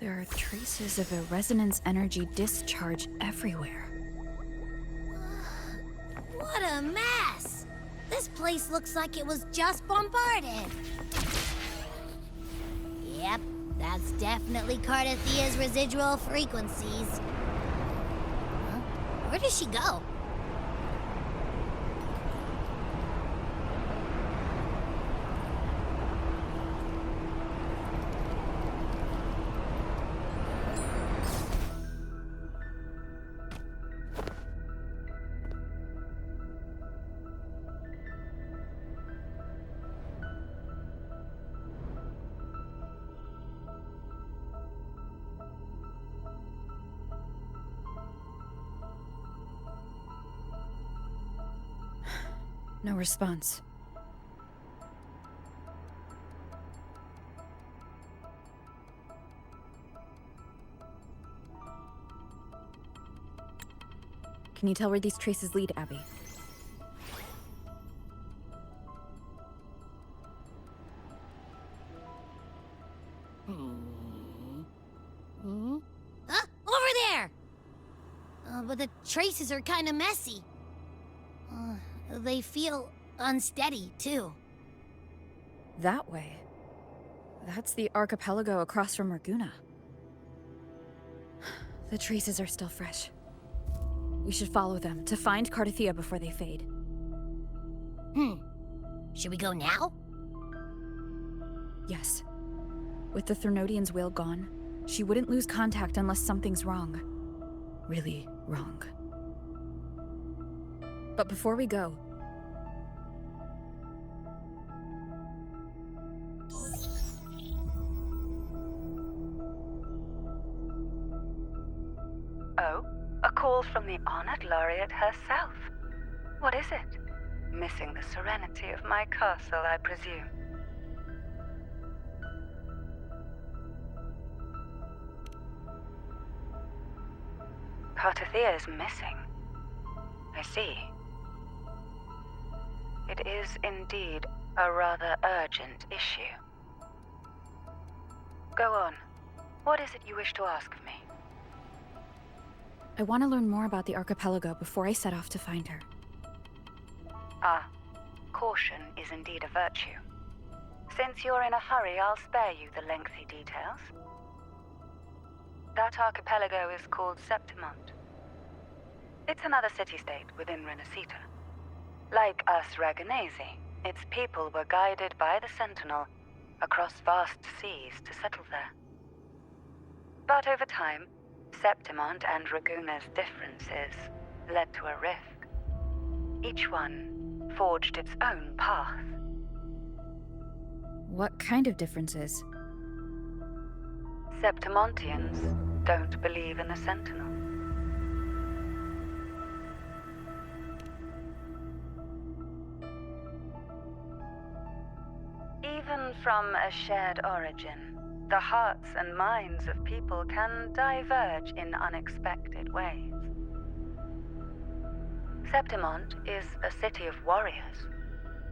There are traces of a resonance energy discharge everywhere. What a mess! This place looks like it was just bombarded. Yep, that's definitely Cardathia's residual frequencies. Huh? Where does she go? No response. Can you tell where these traces lead, Abby? Huh? Over there! But the traces are kind of messy. They feel unsteady, too. That way. That's the archipelago across from Raguna. The traces are still fresh. We should follow them to find Cardathia before they fade. Should we go now? Yes. With the Threnodian's will gone, she wouldn't lose contact unless something's wrong. Really wrong. But before we go... Oh, a call from the honored laureate herself. What is it? Missing the serenity of my castle, I presume. Cardathia is missing. I see. It is indeed a rather urgent issue. Go on. What is it you wish to ask of me? I want to learn more about the archipelago before I set off to find her. Ah, caution is indeed a virtue. Since you're in a hurry, I'll spare you the lengthy details. That archipelago is called Septimont. It's another city-state within Renacita. Like us Raganesi, its people were guided by the Sentinel across vast seas to settle there. But over time, Septimont and Raguna's differences led to a rift. Each one forged its own path. What kind of differences? Septimontians don't believe in the Sentinel. Even from a shared origin, the hearts and minds of people can diverge in unexpected ways. Septimont is a city of warriors.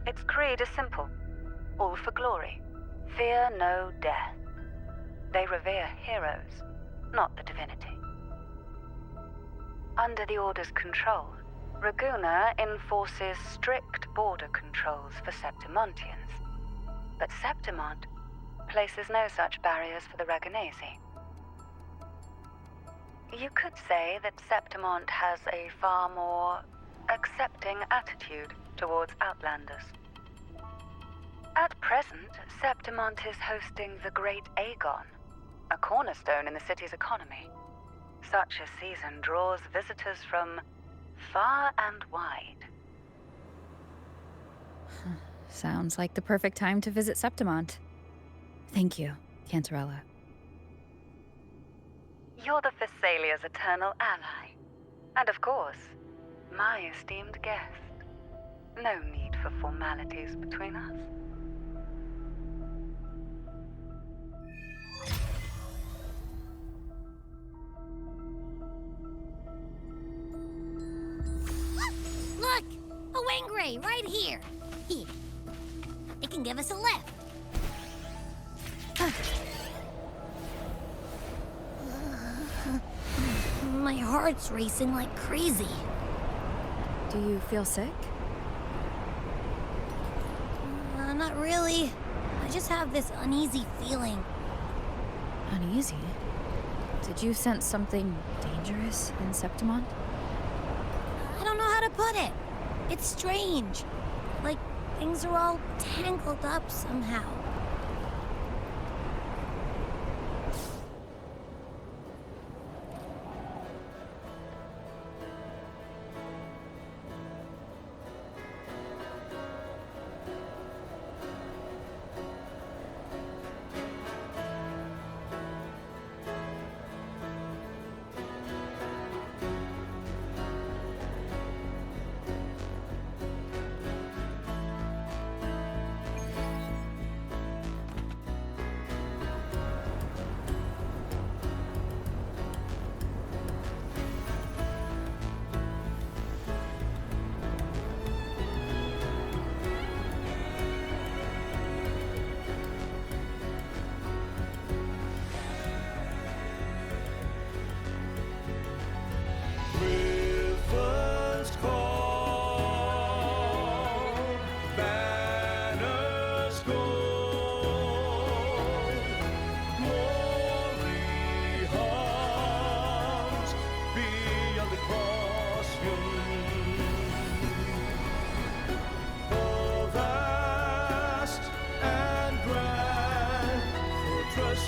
Its creed is simple: all for glory. Fear no death. They revere heroes, not the divinity. Under the Order's control, Raguna enforces strict border controls for Septimontians. But Septimont places no such barriers for the Raganesi. You could say that Septimont has a far more accepting attitude towards outlanders. At present, Septimont is hosting the Great Aegon, a cornerstone in the city's economy. Such a season draws visitors from far and wide. Sounds like the perfect time to visit Septimont. Thank you, Cantarella. You're the Thessalia's eternal ally. And of course, my esteemed guest. No need for formalities between us. Look! A Wangray right here! Here. It can give us a lift. heart's racing like crazy. Do you feel sick? Not really. I just have this uneasy feeling. Uneasy? Did you sense something dangerous in Septimont? I don't know how to put it. It's strange. Like things are all tangled up somehow.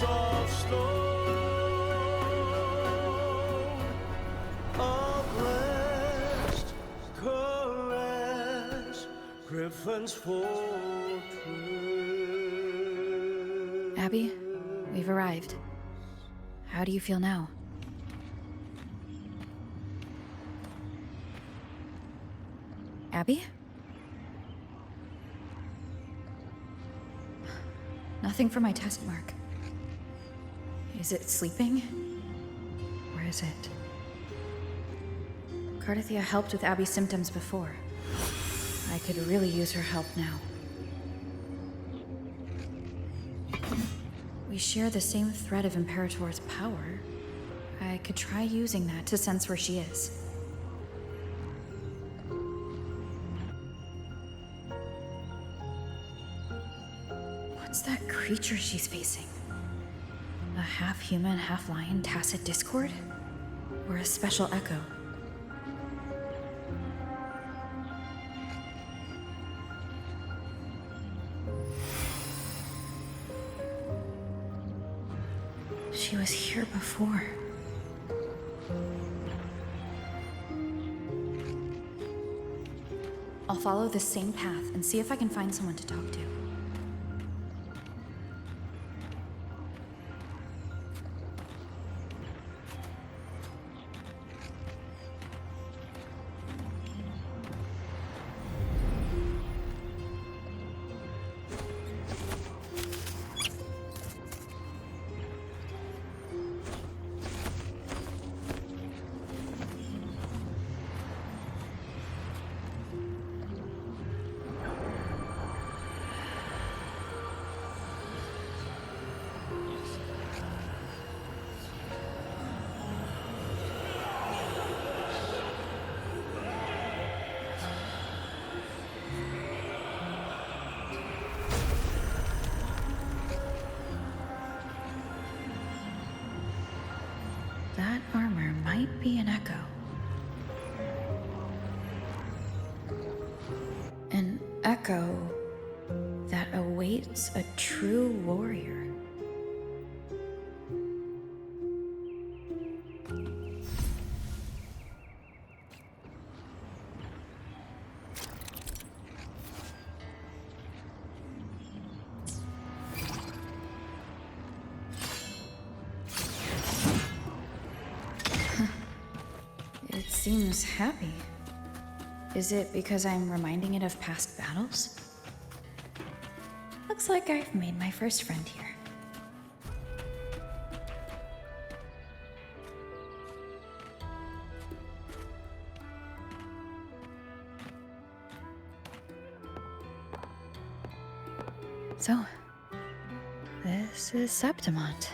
Of stone, a blessed caress, Griffin's fortress. Abby, we've arrived. How do you feel now? Abby? Nothing for my test mark. Is it sleeping? Or is it? Cardathia helped with Abby's symptoms before. I could really use her help now. We share the same thread of Imperator's power. I could try using that to sense where she is. What's that creature she's facing? A half-human, half-lion tacit discord? Or a special echo? She was here before. I'll follow this same path and see if I can find someone to talk to. That armor might be an echo. An echo that awaits a true warrior. It seems happy. Is it because I'm reminding it of past battles? Looks like I've made my first friend here. So, this is Septimont.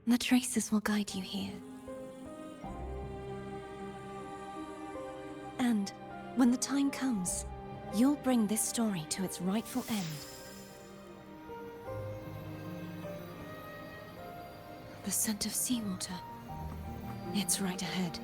The traces will guide you here. And when the time comes, you'll bring this story to its rightful end. The scent of seawater. It's right ahead.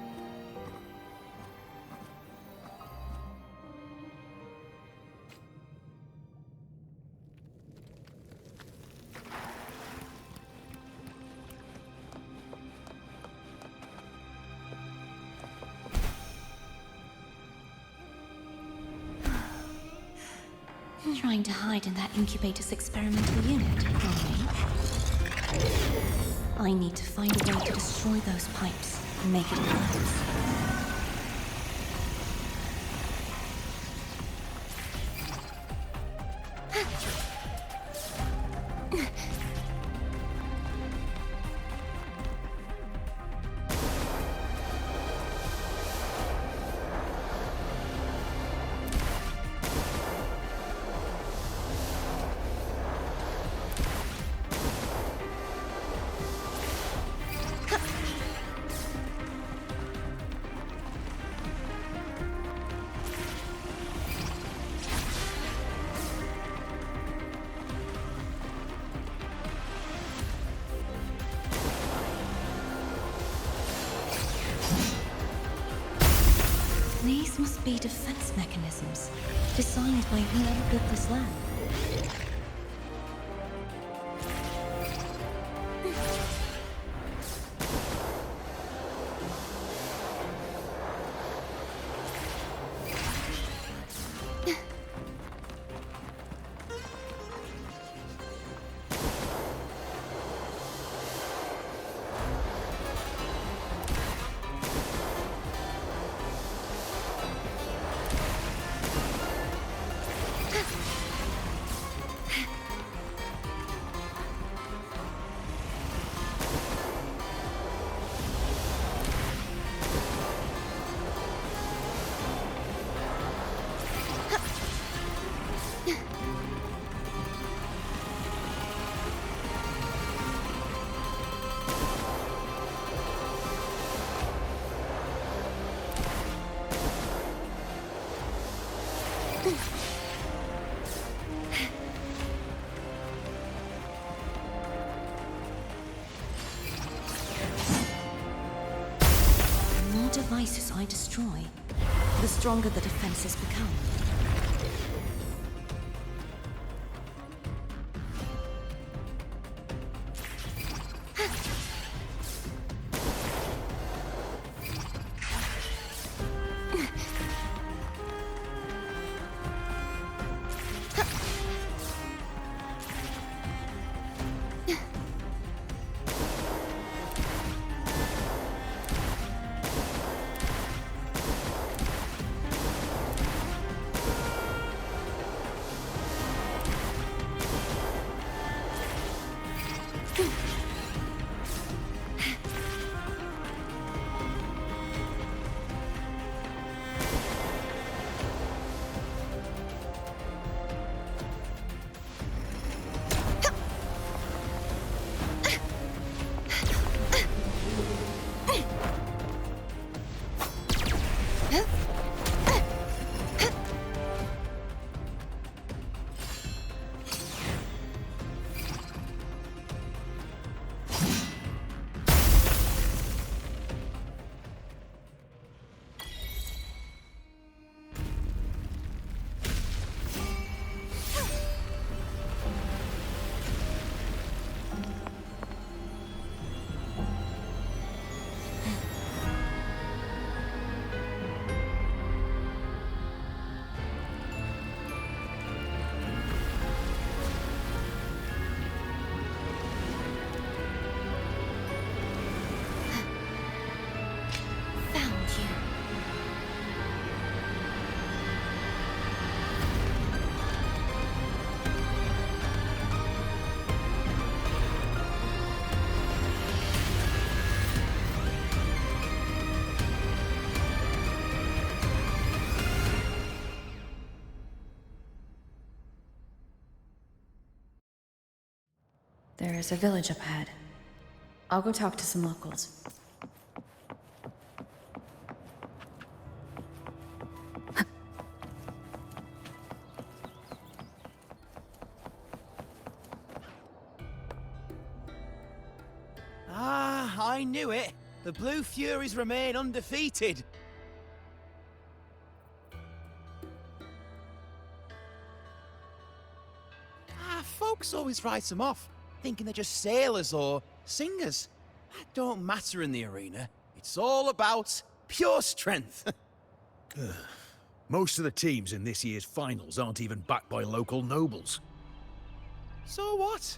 Trying to hide in that incubator's experimental unit, aren't we? I need to find a way to destroy those pipes and make it collapse. These must be defense mechanisms, designed by whoever built this lab. The more devices I destroy, the stronger the defenses become. There is a village up ahead. I'll go talk to some locals. Ah, I knew it. The Blue Furies remain undefeated. Folks always write them off, thinking they're just sailors or singers. That don't matter in the arena. It's all about pure strength. Most of the teams in this year's finals aren't even backed by local nobles. So what?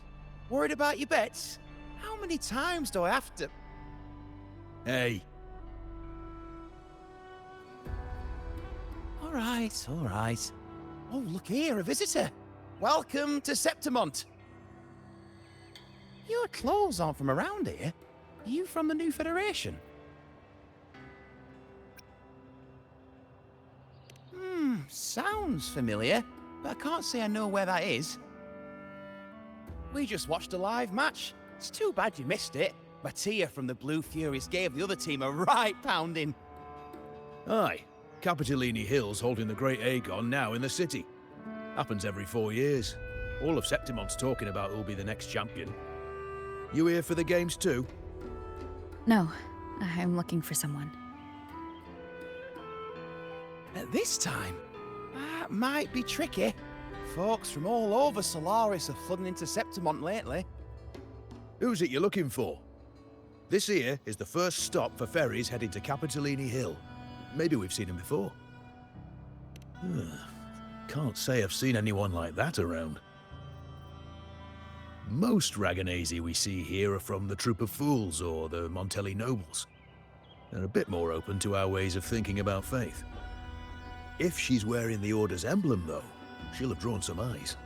Worried about your bets? How many times do I have to... Hey, All right. Oh, look here, a visitor. Welcome to Septimont. Your clothes aren't from around here. Are you from the New Federation? Sounds familiar, but I can't say I know where that is. We just watched a live match. It's too bad you missed it. Mattia from the Blue Furies gave the other team a right pounding. aye. Capitolini Hill's holding the Great Aegon now in the city. Happens every 4 years. All of Septimont's talking about who'll be the next champion. You here for the games too? No, I'm looking for someone. At this time, that might be tricky. Folks from all over Solaris are flooding into Septimont lately. Who's it you're looking for? This here is the first stop for ferries heading to Capitolini Hill. Maybe we've seen him before. Can't say I've seen anyone like that around. Most Raganesi we see here are from the Troop of Fools or the Montelli Nobles. They're a bit more open to our ways of thinking about faith. If she's wearing the Order's emblem, though, she'll have drawn some eyes.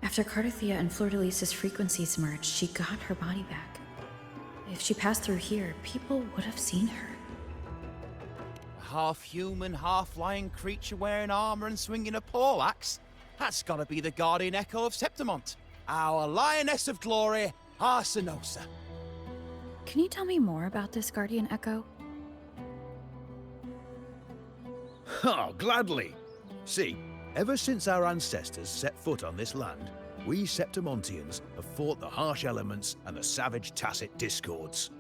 After Cardathia and Fleur-de-Lis's frequencies merged, she got her body back. If she passed through here, people would have seen her. A half-human, half-lion creature wearing armor and swinging a poleaxe? That's gotta be the guardian echo of Septimont. Our lioness of glory, Arsenosa. Can you tell me more about this Guardian Echo? Oh, gladly! See, ever since our ancestors set foot on this land, we Septimontians have fought the harsh elements and the savage Tacit discords.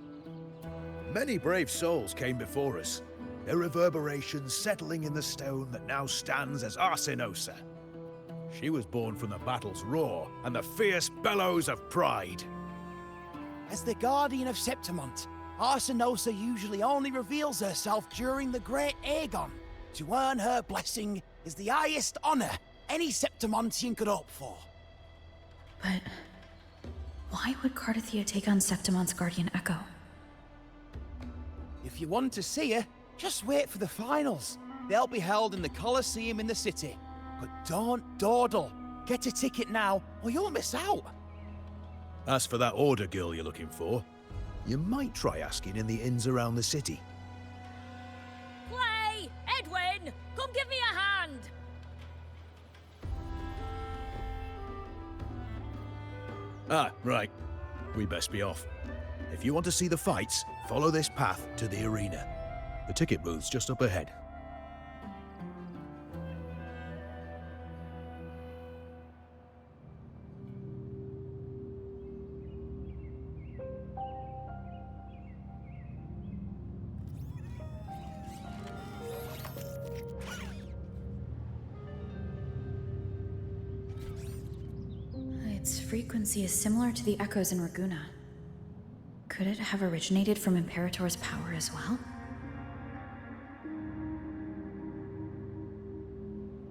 Many brave souls came before us, their reverberations settling in the stone that now stands as Arsenosa. She was born from the battle's roar and the fierce bellows of pride. As the guardian of Septimont, Arsenosa usually only reveals herself during the Great Aegon. To earn her blessing is the highest honor any Septimontian could hope for. But why would Cardathia take on Septimont's Guardian Echo? If you want to see her, just wait for the finals. They'll be held in the Colosseum in the city. But don't dawdle. Get a ticket now, or you'll miss out. As for that Order girl you're looking for, you might try asking in the inns around the city. Clay! Edwin! Come give me a hand! Ah, right. We best be off. If you want to see the fights, follow this path to the arena. The ticket booth's just up ahead. Its frequency is similar to the echoes in Raguna. Could it have originated from Imperator's power as well?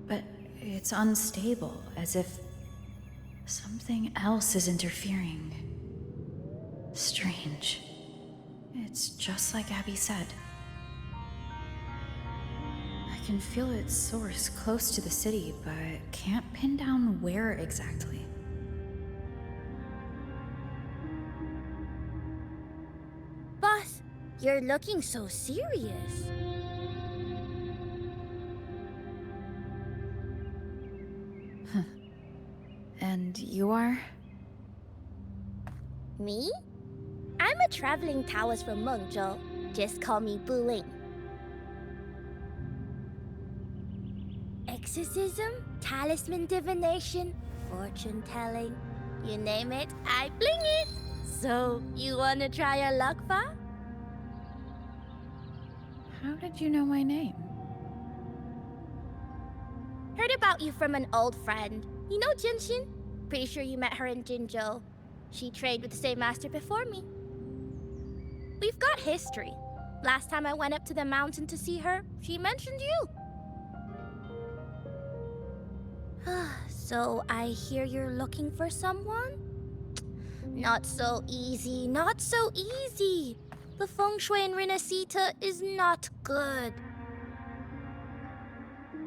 But it's unstable, as if something else is interfering. Strange. It's just like Abby said. I can feel its source close to the city, but can't pin down where exactly. Boss, you're looking so serious. And you are? Me? I'm a traveling Taoist from Mengzhou. Just call me Buling. Exorcism, talisman divination, fortune telling. You name it, I bling it. So, you wanna try your luck, Fa? How did you know my name? Heard about you from an old friend. You know Jinshin? Pretty sure you met her in Jinzhou. She trained with the same master before me. We've got history. Last time I went up to the mountain to see her, she mentioned you. So I hear you're looking for someone? Not so easy, not so easy. The feng shui in Renacita is not good.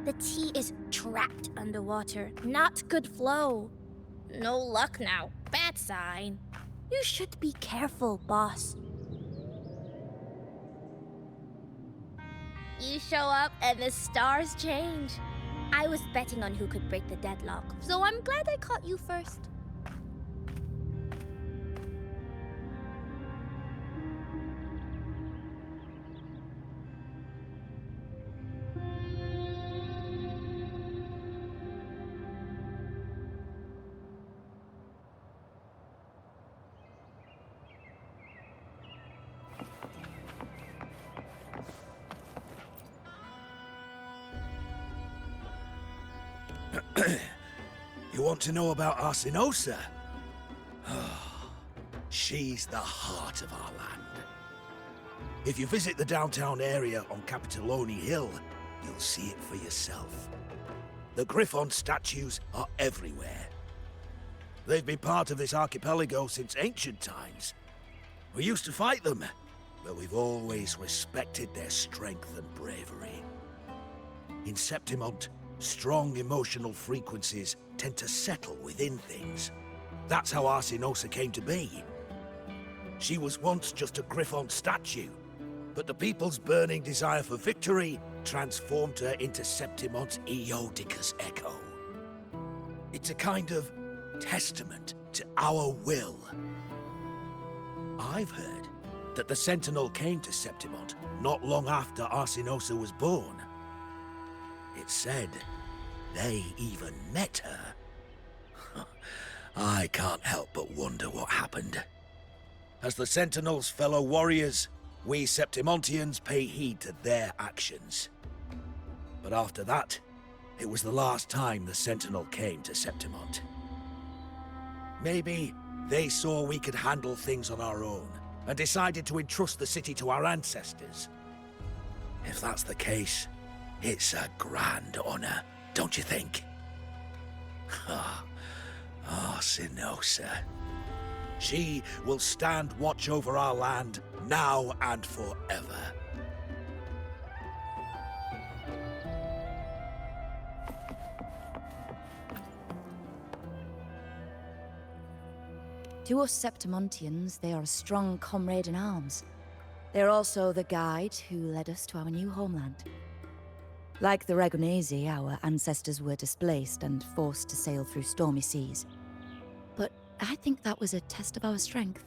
The tea is trapped underwater, not good flow. No luck now, bad sign. You should be careful, boss. You show up and the stars change. I was betting on who could break the deadlock, so I'm glad I caught you first. You want to know about Arsinosa? She's the heart of our land. If you visit the downtown area on Capitoloni Hill, you'll see it for yourself. The Griffon statues are everywhere. They've been part of this archipelago since ancient times. We used to fight them, but we've always respected their strength and bravery. In Septimont, strong emotional frequencies tend to settle within things. That's how Arsinosa came to be. She was once just a Griffon statue, but the people's burning desire for victory transformed her into Septimont's Eodicus echo. It's a kind of testament to our will. I've heard that the Sentinel came to Septimont not long after Arsinosa was born. It's said they even met her. I can't help but wonder what happened. As the Sentinel's fellow warriors, we Septimontians pay heed to their actions. But after that, it was the last time the Sentinel came to Septimont. Maybe they saw we could handle things on our own, and decided to entrust the city to our ancestors. If that's the case, it's a grand honor, don't you think? Arsinosa. She will stand watch over our land now and forever. To us Septimontians, they are a strong comrade in arms. They're also the guide who led us to our new homeland. Like the Ragonesi, our ancestors were displaced and forced to sail through stormy seas. But I think that was a test of our strength.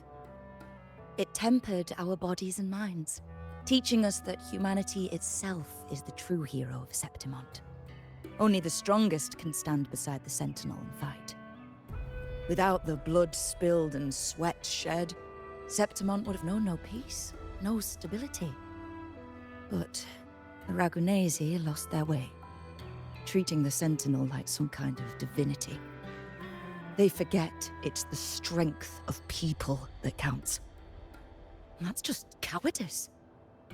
It tempered our bodies and minds, teaching us that humanity itself is the true hero of Septimont. Only the strongest can stand beside the Sentinel and fight. Without the blood spilled and sweat shed, Septimont would have known no peace, no stability. But the Ragonesi lost their way, treating the Sentinel like some kind of divinity. They forget it's the strength of people that counts. And that's just cowardice.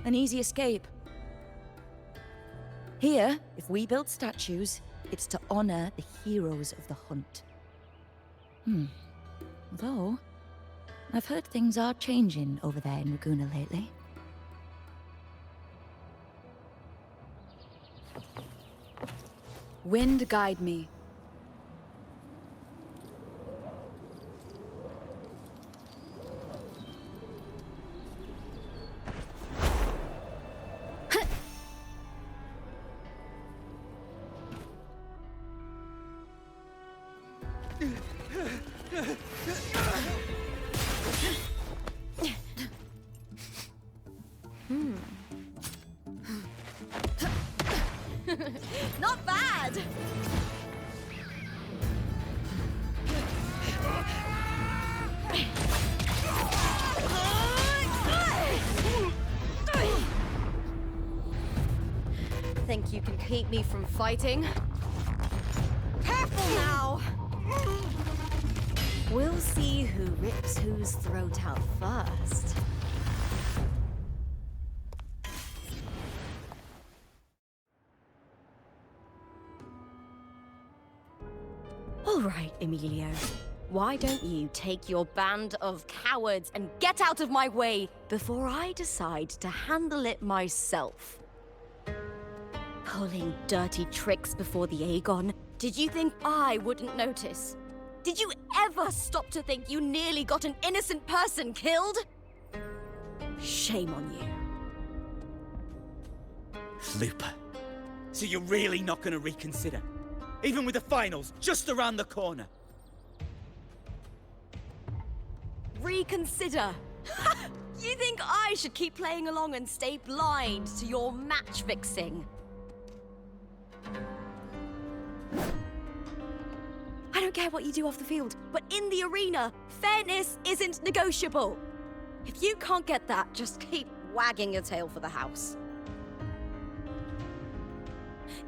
An easy escape. Here, if we build statues, it's to honor the heroes of the hunt. Although, I've heard things are changing over there in Laguna lately. Wind guide me. Not bad! Think you can keep me from fighting? Careful now! We'll see who rips whose throat out first. All right, Emilio. Why don't you take your band of cowards and get out of my way before I decide to handle it myself? Pulling dirty tricks before the Aegon? Did you think I wouldn't notice? Did you ever stop to think you nearly got an innocent person killed? Shame on you. Looper. So you're really not gonna reconsider? Even with the finals just around the corner? Reconsider? You think I should keep playing along and stay blind to your match fixing? I don't care what you do off the field, but in the arena, fairness isn't negotiable. If you can't get that, just keep wagging your tail for the house.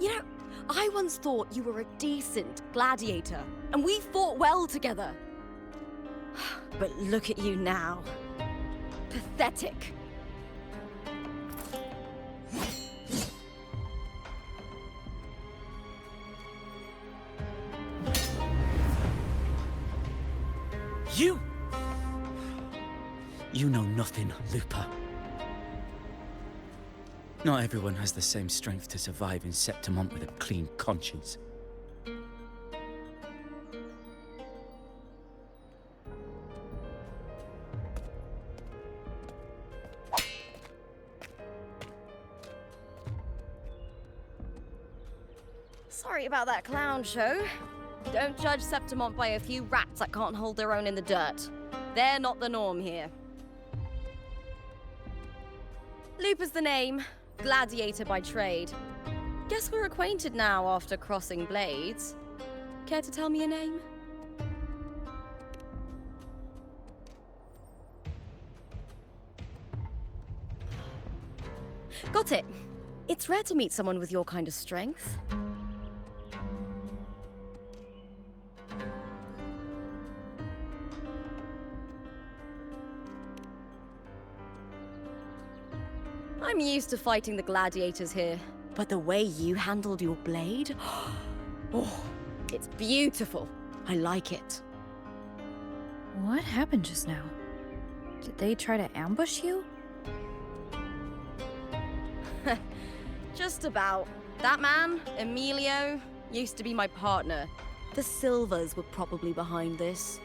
You know, I once thought you were a decent gladiator, and we fought well together. But look at you now. Pathetic. You know nothing, Looper. Not everyone has the same strength to survive in Septimont with a clean conscience. Sorry about that clown show. Don't judge Septimont by a few rats that can't hold their own in the dirt. They're not the norm here. Looper's the name, gladiator by trade. Guess we're acquainted now after crossing blades. Care to tell me your name? Got it. It's rare to meet someone with your kind of strength. I'm used to fighting the gladiators here, but the way you handled your blade, oh, it's beautiful. I like it. What happened just now? Did they try to ambush you? Just about. That man, Emilio, used to be my partner. The Silvers were probably behind this.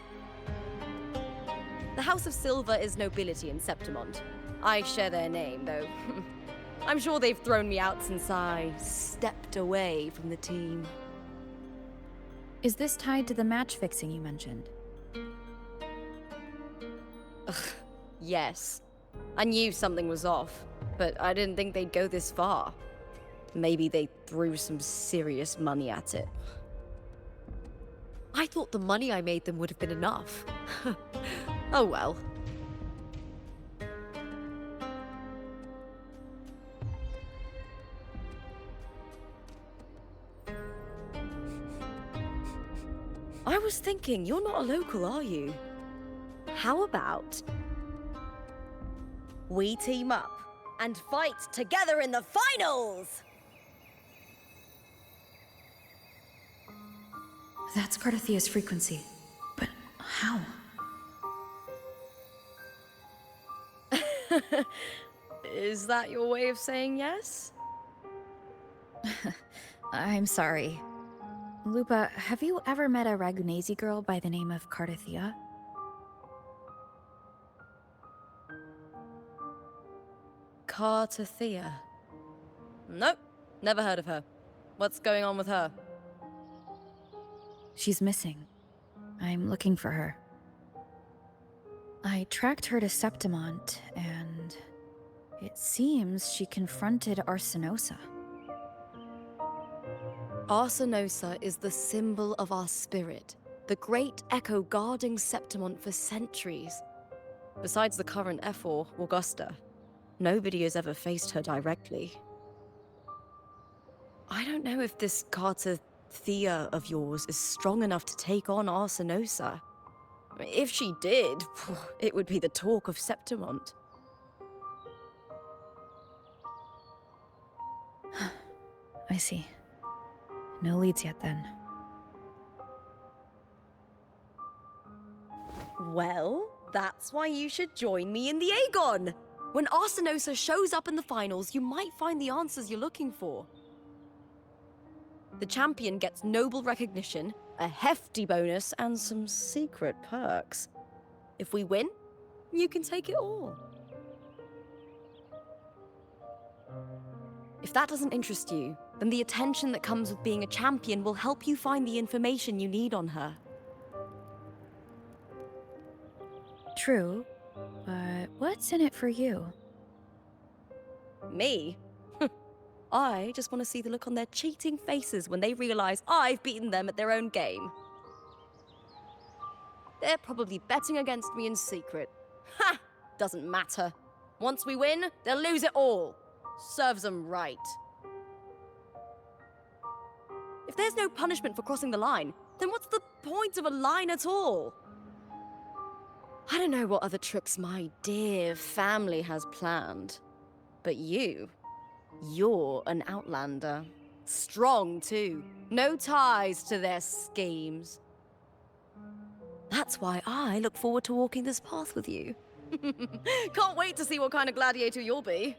The House of Silver is nobility in Septimont. I share their name, though. I'm sure they've thrown me out since I stepped away from the team. Is this tied to the match fixing you mentioned? Ugh, yes. I knew something was off, but I didn't think they'd go this far. Maybe they threw some serious money at it. I thought the money I made them would have been enough. Oh well. I was thinking, you're not a local, are you? How about we team up and fight together in the finals? That's Cardathia's frequency. But how? Is that your way of saying yes? I'm sorry. Lupa, have you ever met a Ragunesi girl by the name of Cardathia? Cardathia? Nope, never heard of her. What's going on with her? She's missing. I'm looking for her. I tracked her to Septimont, and it seems she confronted Arsinosa. Arsinosa is the symbol of our spirit, the great echo guarding Septimont for centuries. Besides the current F4, Augusta, nobody has ever faced her directly. I don't know if this Carter Thea of yours is strong enough to take on Arsinosa. If she did, it would be the talk of Septimont. I see. No leads yet, then. Well, that's why you should join me in the Aegon! When Arsinosa shows up in the finals, you might find the answers you're looking for. The champion gets noble recognition, a hefty bonus, and some secret perks. If we win, you can take it all. If that doesn't interest you, then the attention that comes with being a champion will help you find the information you need on her. True, but what's in it for you? Me? I just want to see the look on their cheating faces when they realize I've beaten them at their own game. They're probably betting against me in secret. Ha! Doesn't matter. Once we win, they'll lose it all. Serves them right. If there's no punishment for crossing the line, then what's the point of a line at all? I don't know what other tricks my dear family has planned, but you're an outlander. Strong, too. No ties to their schemes. That's why I look forward to walking this path with you. Can't wait to see what kind of gladiator you'll be.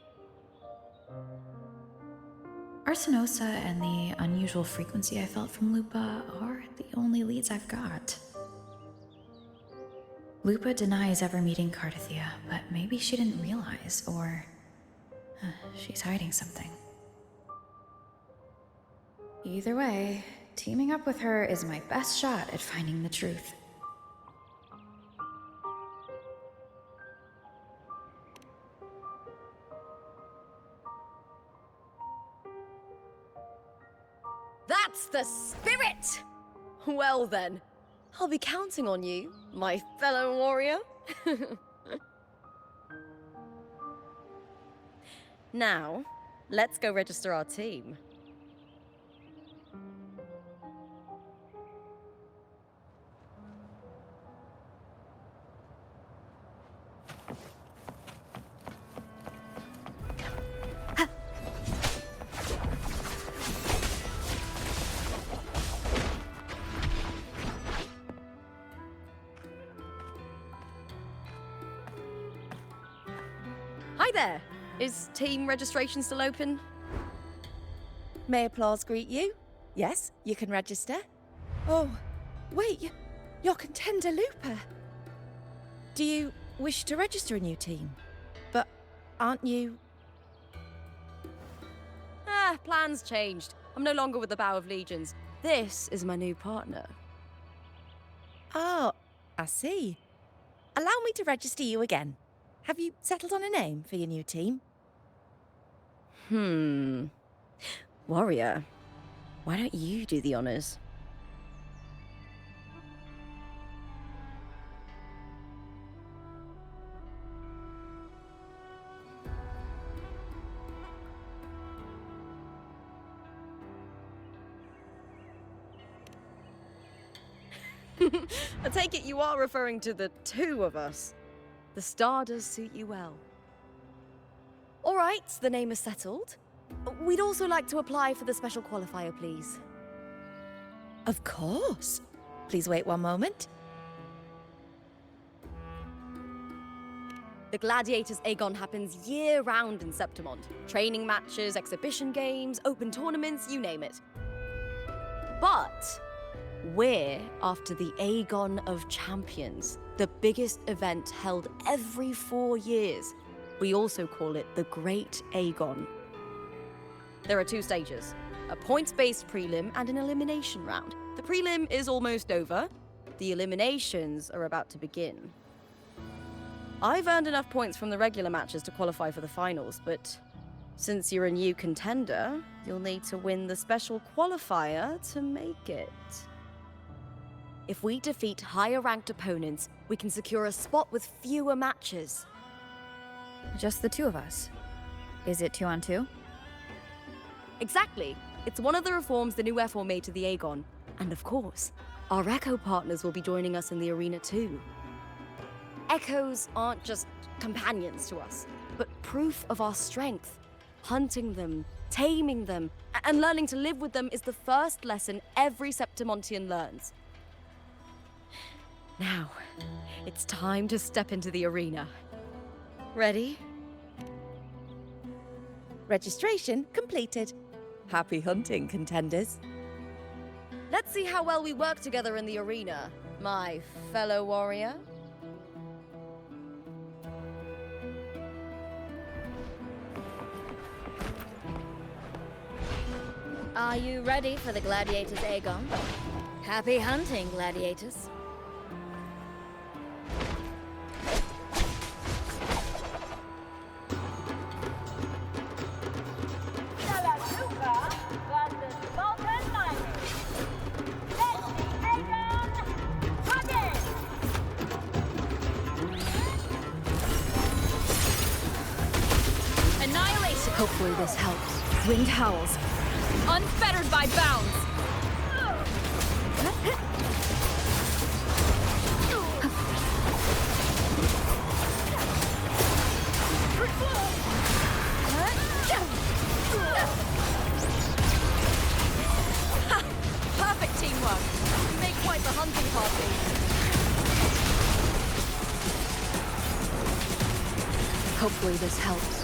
Arsinosa and the unusual frequency I felt from Lupa are the only leads I've got. Lupa denies ever meeting Cardathea, but maybe she didn't realize, or she's hiding something. Either way, teaming up with her is my best shot at finding the truth. That's the spirit! Well then, I'll be counting on you, my fellow warrior. Now, let's go register our team. Hi there! Is team registration still open? May applause greet you? Yes, you can register. Oh, wait, you're Contender Lupa. Do you wish to register a new team? But aren't you... Plans changed. I'm no longer with the Bow of Legions. This is my new partner. Oh, I see. Allow me to register you again. Have you settled on a name for your new team? Warrior, why don't you do the honors? I take it you are referring to the two of us. The star does suit you well. All right, the name is settled. We'd also like to apply for the special qualifier, please. Of course. Please wait one moment. The Gladiators Aegon happens year-round in Septimont. Training matches, exhibition games, open tournaments, you name it. But we're after the Aegon of Champions, the biggest event held every 4 years. We also call it the Great Aegon. There are 2 stages, a points-based prelim and an elimination round. The prelim is almost over. The eliminations are about to begin. I've earned enough points from the regular matches to qualify for the finals, but since you're a new contender, you'll need to win the special qualifier to make it. If we defeat higher-ranked opponents, we can secure a spot with fewer matches. Just the two of us. Is it 2-on-2? Exactly. It's one of the reforms the new FO made to the Aegon. And of course, our Echo partners will be joining us in the arena too. Echoes aren't just companions to us, but proof of our strength. Hunting them, taming them, and learning to live with them is the first lesson every Septimontian learns. Now, it's time to step into the arena. Ready? Registration completed. Happy hunting, contenders. Let's see how well we work together in the arena, my fellow warrior. Are you ready for the gladiators, Aegon? Happy hunting, gladiators. Annihilation! Hopefully this helps. Wind howls. Unfettered by bounds! Perfect teamwork. We make quite the hunting party. Hopefully this helps.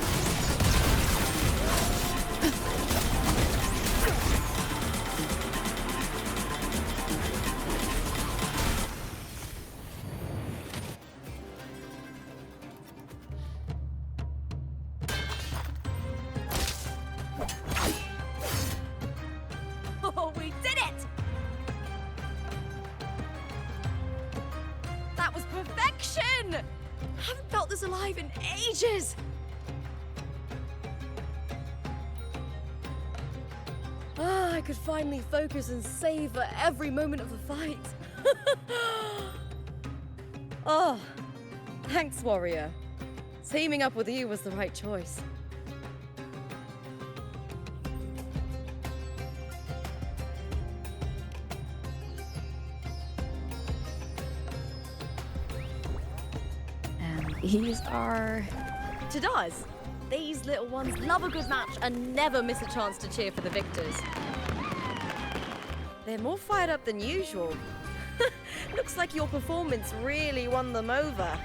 Oh, we did it! That was perfection! Haven't felt this alive in ages! Ah, I could finally focus and savor every moment of the fight. Oh, thanks, warrior. Teaming up with you was the right choice. And these are... Tadars, these little ones love a good match and never miss a chance to cheer for the victors. They're more fired up than usual. Looks like your performance really won them over.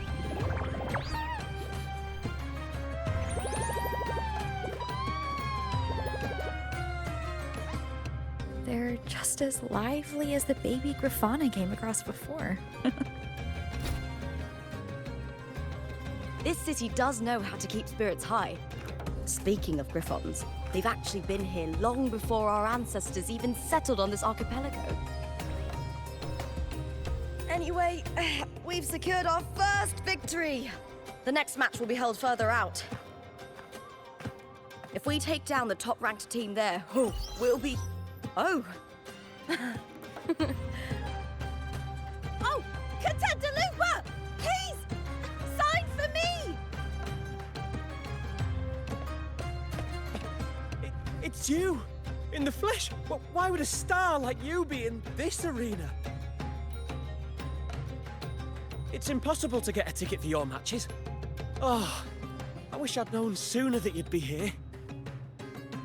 They're just as lively as the baby Griffon I came across before. This city does know how to keep spirits high. Speaking of Griffons, they've actually been here long before our ancestors even settled on this archipelago. Anyway, we've secured our first victory. The next match will be held further out. If we take down the top-ranked team there, we'll be... Oh! Oh! Contender Lupa! Please! Sign for me! It's you! In the flesh! Why would a star like you be in this arena? It's impossible to get a ticket for your matches. Oh, I wish I'd known sooner that you'd be here.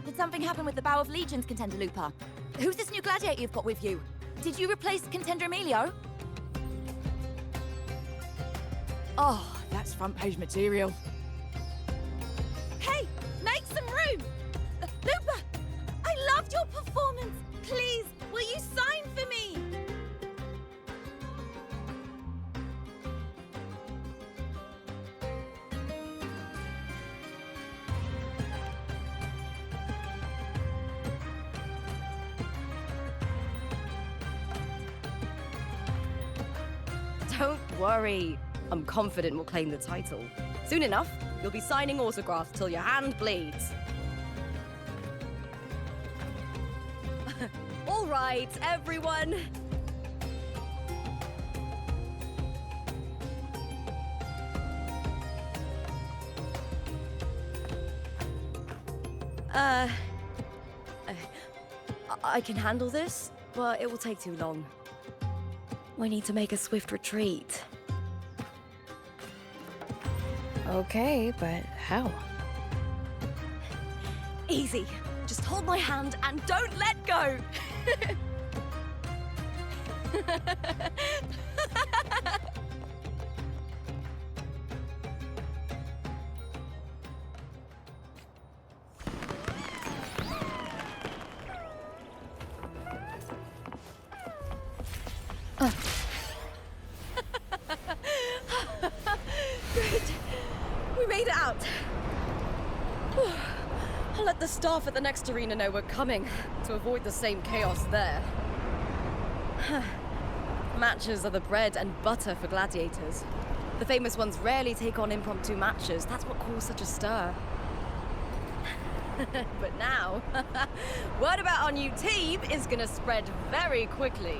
Did something happen with the Bow of Legions, Contender Lupa? Who's this new gladiator you've got with you? Did you replace Contender Emilio? Oh, that's front page material. Hey, make some room! Lupa, I loved your performance. Please, will you sign for me? Don't worry. I'm confident we'll claim the title. Soon enough, you'll be signing autographs till your hand bleeds. All right, everyone. I can handle this, but it will take too long. We need to make a swift retreat. Okay, but how? Easy. Just hold my hand and don't let go. Good. We made it out. I'll let the staff at the next arena know we're coming to avoid the same chaos there. Matches are the bread and butter for gladiators. The famous ones rarely take on impromptu matches. That's what caused such a stir. But now, word about our new team is gonna spread very quickly.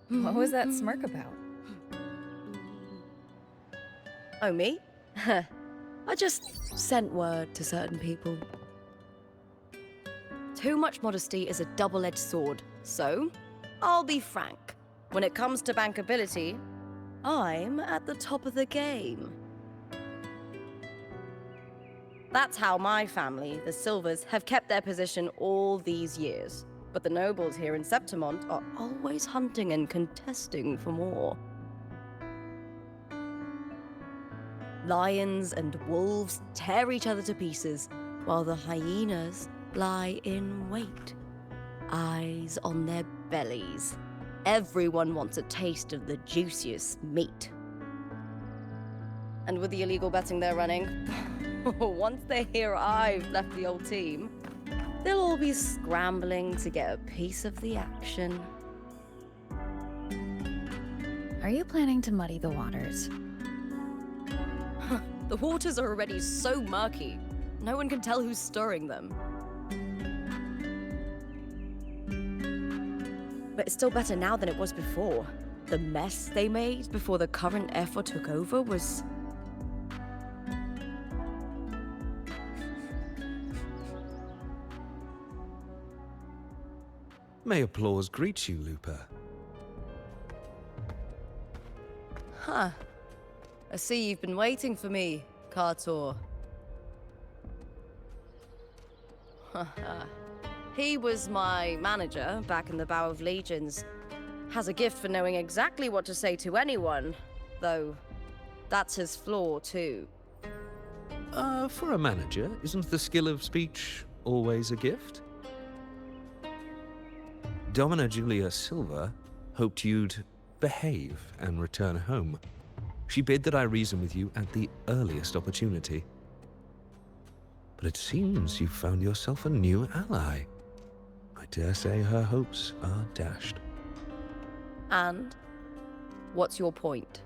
What was that smirk about? Oh, me? I just sent word to certain people. Too much modesty is a double-edged sword, so I'll be frank. When it comes to bankability, I'm at the top of the game. That's how my family, the Silvers, have kept their position all these years. But the nobles here in Septimont are always hunting and contesting for more. Lions and wolves tear each other to pieces, while the hyenas lie in wait, eyes on their bellies. Everyone wants a taste of the juiciest meat. And with the illegal betting they're running, once they hear I've left the old team, they'll all be scrambling to get a piece of the action. Are you planning to muddy the waters? The waters are already so murky, no one can tell who's stirring them. But it's still better now than it was before. The mess they made before the current effort took over was... May applause greet you, Looper. Huh. I see you've been waiting for me, Kartor. He was my manager back in the Bow of Legions. Has a gift for knowing exactly what to say to anyone, though that's his flaw too. For a manager, isn't the skill of speech always a gift? Domina Julia Silva hoped you'd behave and return home. She bid that I reason with you at the earliest opportunity. But it seems you've found yourself a new ally. I dare say her hopes are dashed. And? What's your point?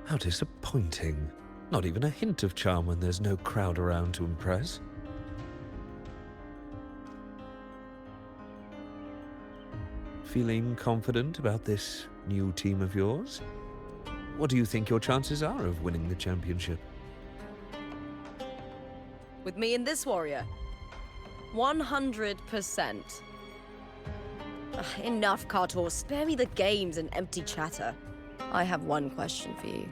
How disappointing. Not even a hint of charm when there's no crowd around to impress. Feeling confident about this new team of yours? What do you think your chances are of winning the championship? With me and this warrior? 100%. Enough, Kartor. Spare me the games and empty chatter. I have one question for you.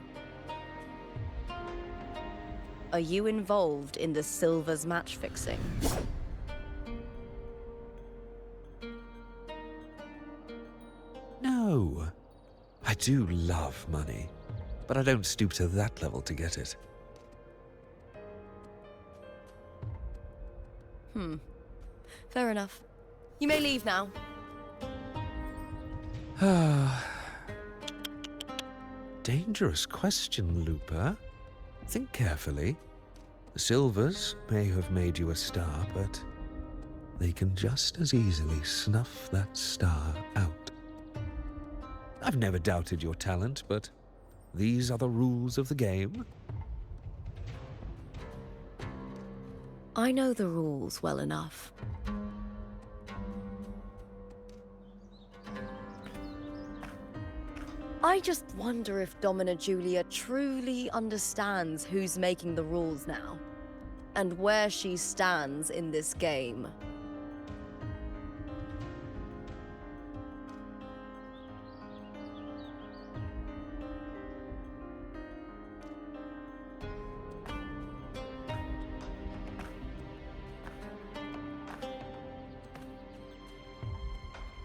Are you involved in the Silvers match fixing? No. I do love money, but I don't stoop to that level to get it. Fair enough. You may leave now. Dangerous question, Looper. Think carefully. The Silvers may have made you a star, but they can just as easily snuff that star out. I've never doubted your talent, but these are the rules of the game. I know the rules well enough. I just wonder if Domina Julia truly understands who's making the rules now, and where she stands in this game.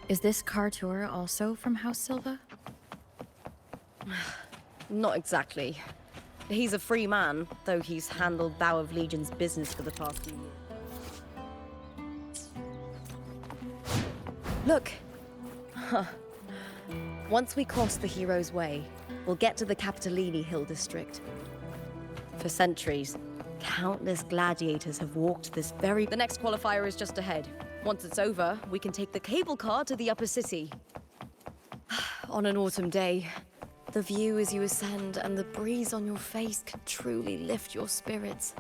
Is this car tour also from House Silva? Not exactly. He's a free man, though he's handled Bow of Legion's business for the past few years. Look! Once we cross the Hero's Way, we'll get to the Capitolini Hill district. For centuries, countless gladiators have walked this very... The next qualifier is just ahead. Once it's over, we can take the cable car to the upper city. On an autumn day, the view as you ascend and the breeze on your face can truly lift your spirits.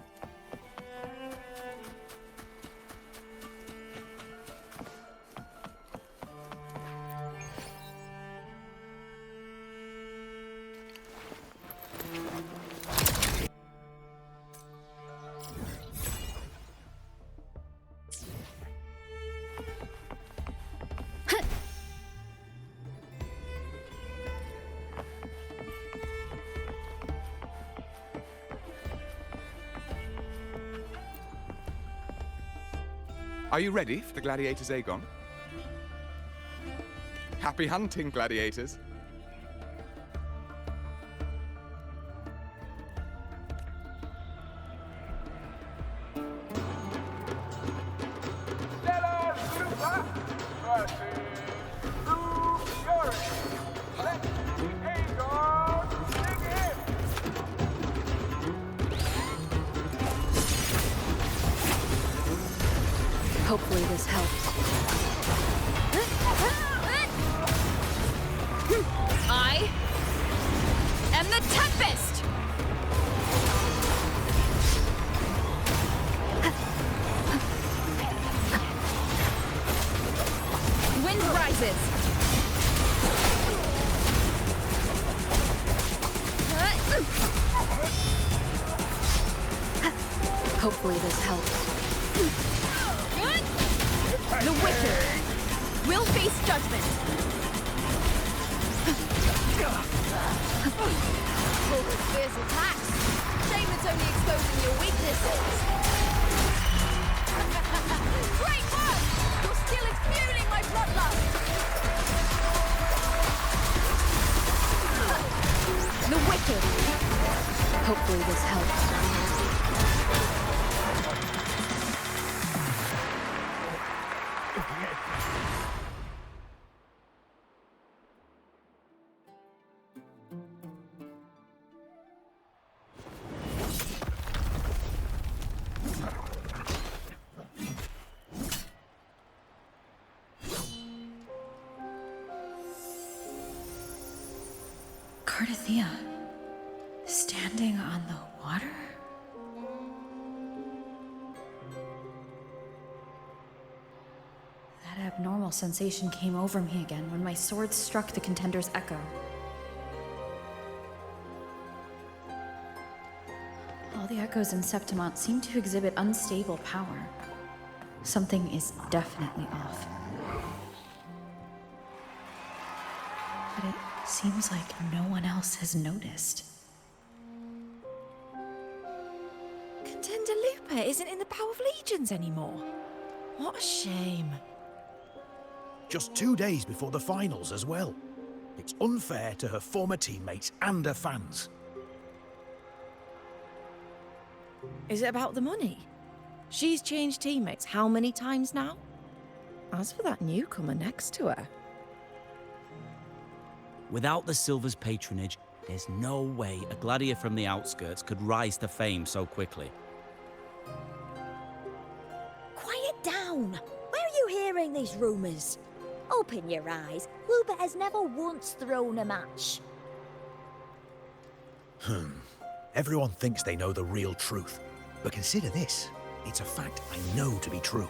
Are you ready for the gladiators, Aegon? Happy hunting, gladiators. Hopefully this helps. I am the Tempest! Wind rises! Hopefully this helps. The wicked will face judgment. All those fierce attacks. Shame it's only exposing your weaknesses. Great work! Your skill is fueling my bloodlust. The wicked! Hopefully this helps. Cardathea, standing on the water? That abnormal sensation came over me again when my sword struck the contender's echo. All the echoes in Septimont seem to exhibit unstable power. Something is definitely off. But it seems like no one else has noticed. Contender Lupa isn't in the Bow of Legions anymore. What a shame. Just 2 days before the finals as well. It's unfair to her former teammates and her fans. Is it about the money? She's changed teammates how many times now? As for that newcomer next to her... Without the Silver's patronage, there's no way a gladiator from the outskirts could rise to fame so quickly. Quiet down! Where are you hearing these rumours? Open your eyes. Lubert has never once thrown a match. Everyone thinks they know the real truth. But consider this. It's a fact I know to be true.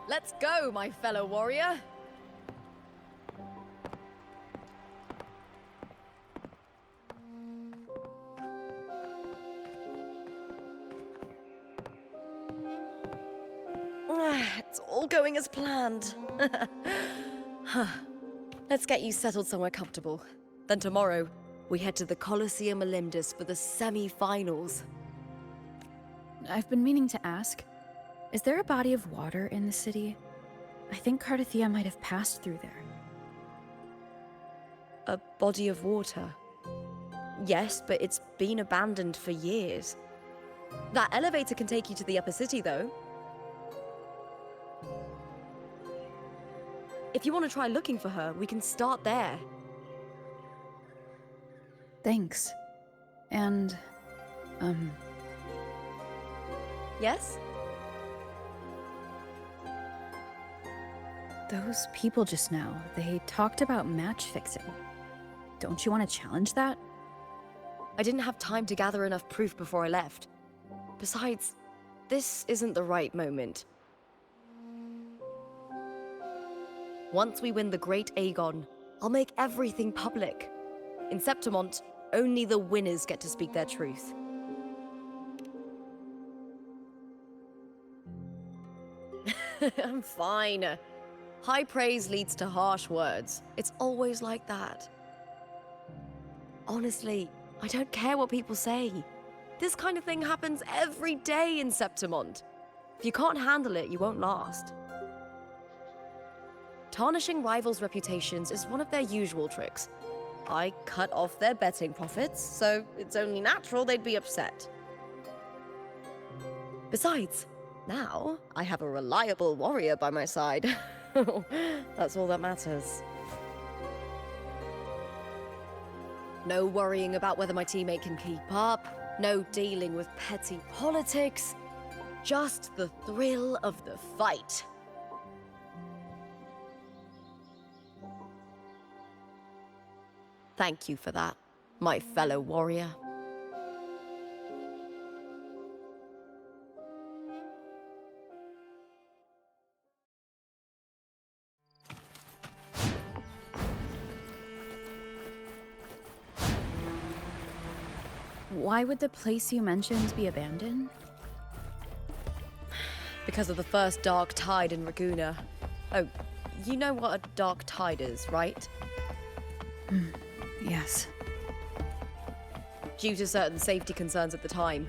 Let's go, my fellow warrior. It's all going as planned. Let's get you settled somewhere comfortable. Then tomorrow, we head to the Colosseum Olympus for the semi-finals. I've been meaning to ask, is there a body of water in the city? I think Cardathia might have passed through there. A body of water? Yes, but it's been abandoned for years. That elevator can take you to the upper city, though. If you want to try looking for her, we can start there. Thanks. And, Yes? those people just now, they talked about match fixing. Don't you want to challenge that? I didn't have time to gather enough proof before I left. Besides, this isn't the right moment. Once we win the Great Aegon, I'll make everything public. In Septimont, only the winners get to speak their truth. I'm fine. High praise leads to harsh words. It's always like that. Honestly, I don't care what people say. This kind of thing happens every day in Septimont. If you can't handle it, you won't last. Tarnishing rivals' reputations is one of their usual tricks. I cut off their betting profits, so it's only natural they'd be upset. Besides, now I have a reliable warrior by my side. That's all that matters. No worrying about whether my teammate can keep up, no dealing with petty politics, just the thrill of the fight. Thank you for that, my fellow warrior. Why would the place you mentioned be abandoned? Because of the first dark tide in Raguna. Oh, you know what a dark tide is, right? Yes. Due to certain safety concerns at the time.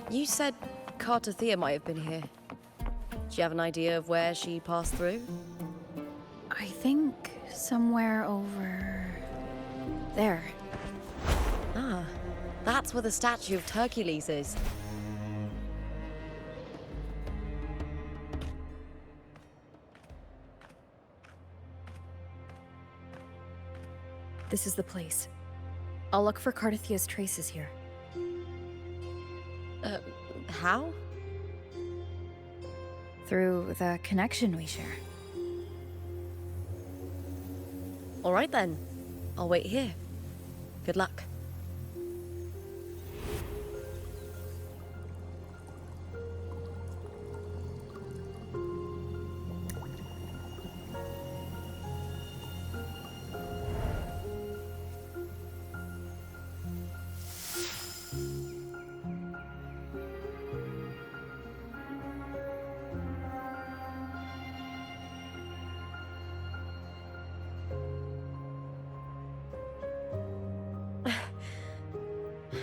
You said Cardathia might have been here. Do you have an idea of where she passed through? I think somewhere over there. Ah, that's where the statue of Hercules is. This is the place. I'll look for Cardathia's traces here. How? Through the connection we share. All right then. I'll wait here. Good luck.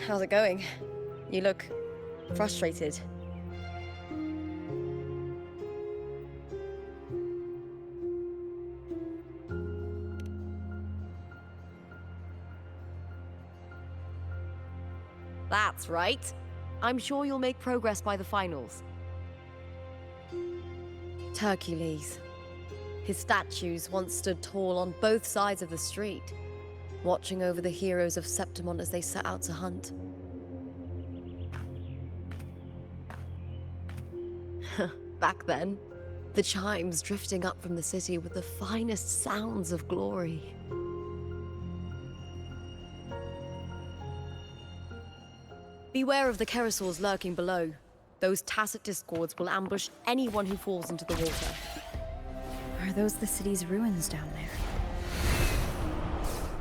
How's it going? You look frustrated. That's right. I'm sure you'll make progress by the finals. Hercules. His statues once stood tall on both sides of the street, watching over the heroes of Septimont as they set out to hunt. Back then, the chimes drifting up from the city with the finest sounds of glory. Beware of the Kerosaurs lurking below. Those tacit discords will ambush anyone who falls into the water. Are those the city's ruins down there?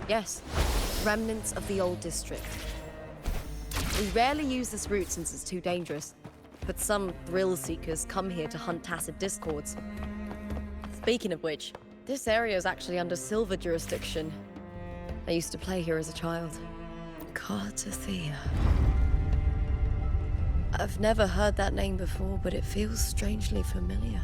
Yes, remnants of the old district. We rarely use this route since it's too dangerous, but some thrill-seekers come here to hunt tacit discords. Speaking of which, this area is actually under Silver jurisdiction. I used to play here as a child. Cartathea. I've never heard that name before, but it feels strangely familiar.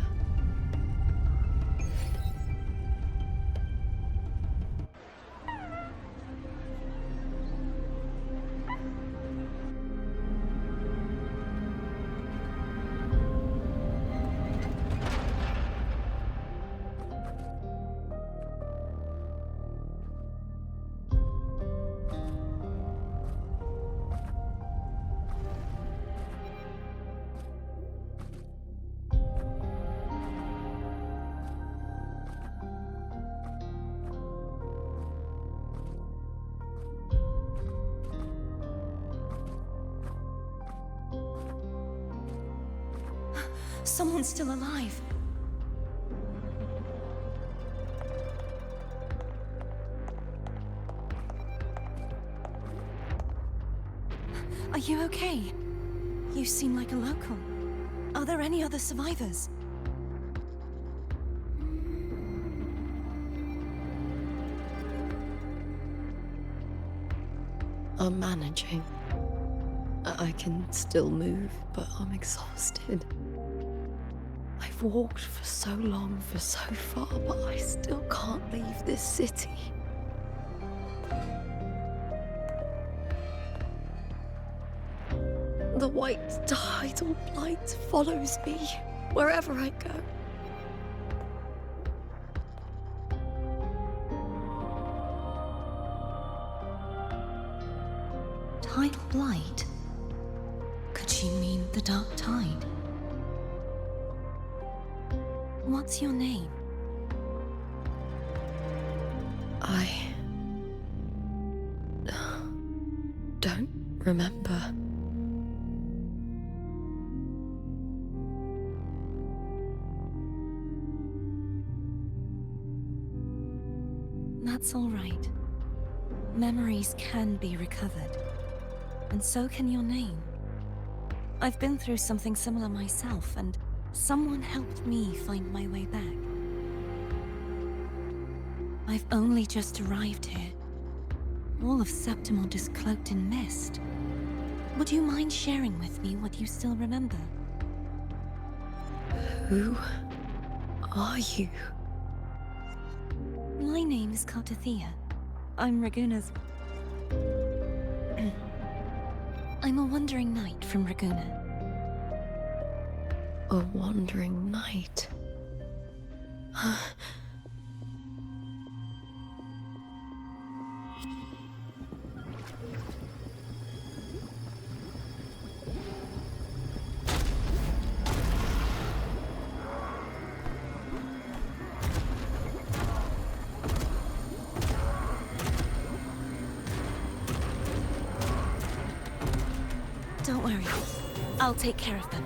Someone's still alive. Are you okay? You seem like a local. Are there any other survivors? I'm managing. I can still move, but I'm exhausted. I've walked for so long, for so far, but I still can't leave this city. The white tidal blight follows me wherever I go. Tidal blight? Could she mean the dark tide? What's your name? I don't remember. That's all right. Memories can be recovered. And so can your name. I've been through something similar myself, and someone helped me find my way back. I've only just arrived here. All of Septimont is cloaked in mist. Would you mind sharing with me what you still remember? Who are you? My name is Cartathea. I'm Raguna's... I'm a wandering knight from Raguna. A wandering knight. Don't worry. I'll take care of them.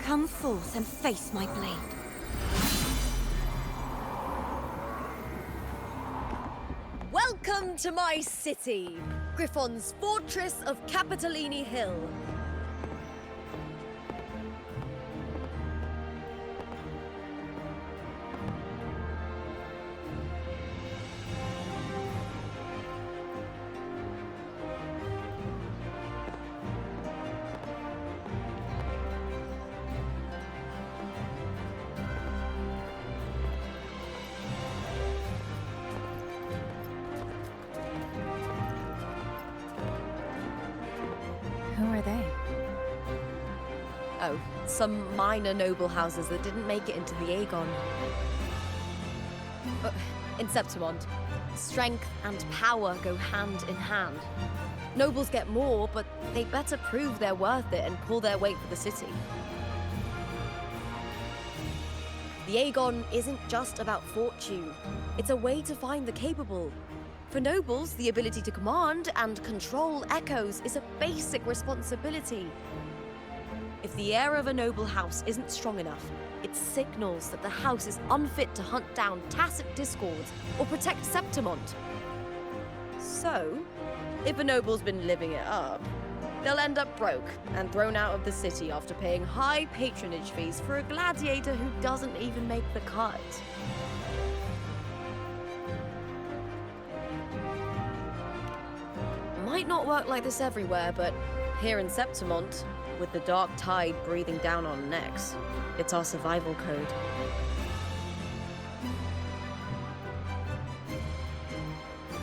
Come forth and face my blade. Welcome to my city, Griffon's fortress of Capitolini Hill. Oh, some minor noble houses that didn't make it into the Aegon. In Septimont, strength and power go hand in hand. Nobles get more, but they better prove they're worth it and pull their weight for the city. The Aegon isn't just about fortune. It's a way to find the capable. For nobles, the ability to command and control echoes is a basic responsibility. If the heir of a noble house isn't strong enough, it signals that the house is unfit to hunt down tacit discords or protect Septimont. So, if a noble's been living it up, they'll end up broke and thrown out of the city after paying high patronage fees for a gladiator who doesn't even make the cut. Might not work like this everywhere, but here in Septimont, with the dark tide breathing down on necks, it's our survival code.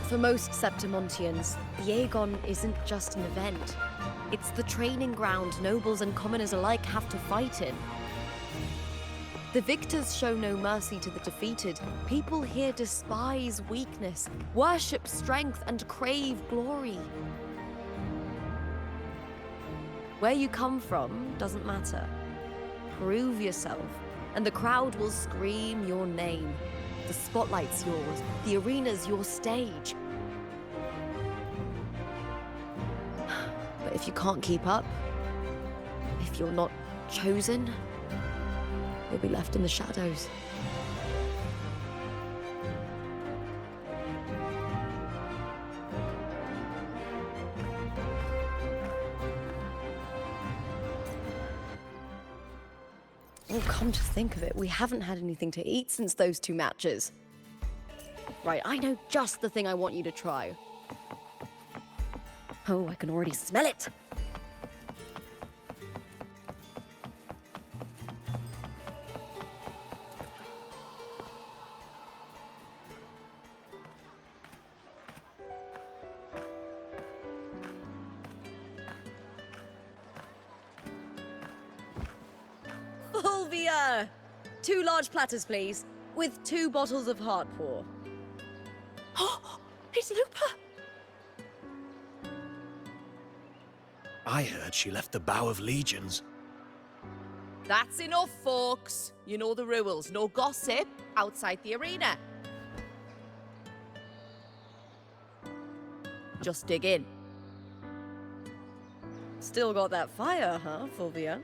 For most Septimontians, the Aegon isn't just an event. It's the training ground nobles and commoners alike have to fight in. The victors show no mercy to the defeated. People here despise weakness, worship strength, and crave glory. Where you come from doesn't matter. Prove yourself, and the crowd will scream your name. The spotlight's yours, the arena's your stage. But if you can't keep up, if you're not chosen, you'll be left in the shadows. Oh, come to think of it, we haven't had anything to eat since those 2 matches. Right, I know just the thing I want you to try. Oh, I can already smell it. Fulvia! 2 large platters, please, with 2 bottles of Heartpour. Oh, it's Lupa! I heard she left the Bow of Legions. That's enough, folks. You know the rules. No gossip outside the arena. Just dig in. Still got that fire, huh, Fulvia?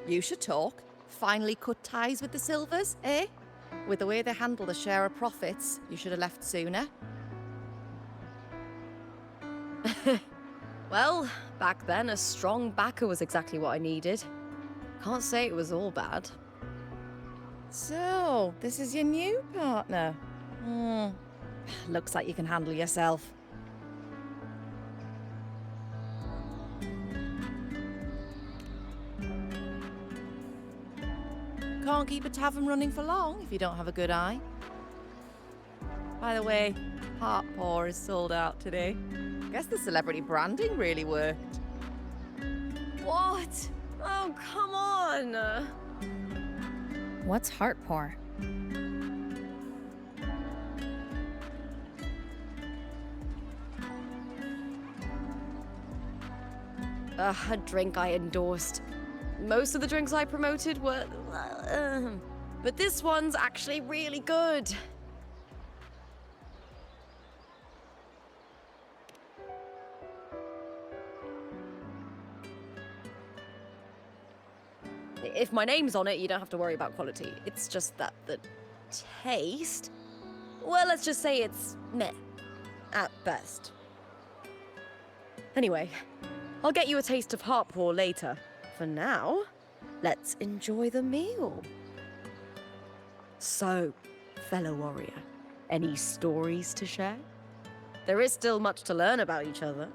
You should talk. Finally cut ties with the Silvers, eh? With the way they handle the share of profits, you should have left sooner. Well, back then, a strong backer was exactly what I needed. Can't say it was all bad. So, this is your new partner. Looks like you can handle yourself. Can't keep a tavern running for long if you don't have a good eye. By the way, Heartpour is sold out today. Guess the celebrity branding really worked. What? Oh, come on! What's Heartpour? A drink I endorsed. Most of the drinks I promoted were... but this one's actually really good. If my name's on it, you don't have to worry about quality. It's just that the taste... Well, let's just say it's meh, at best. Anyway, I'll get you a taste of Heartpour later. For now, let's enjoy the meal. So, fellow warrior, any stories to share? There is still much to learn about each other.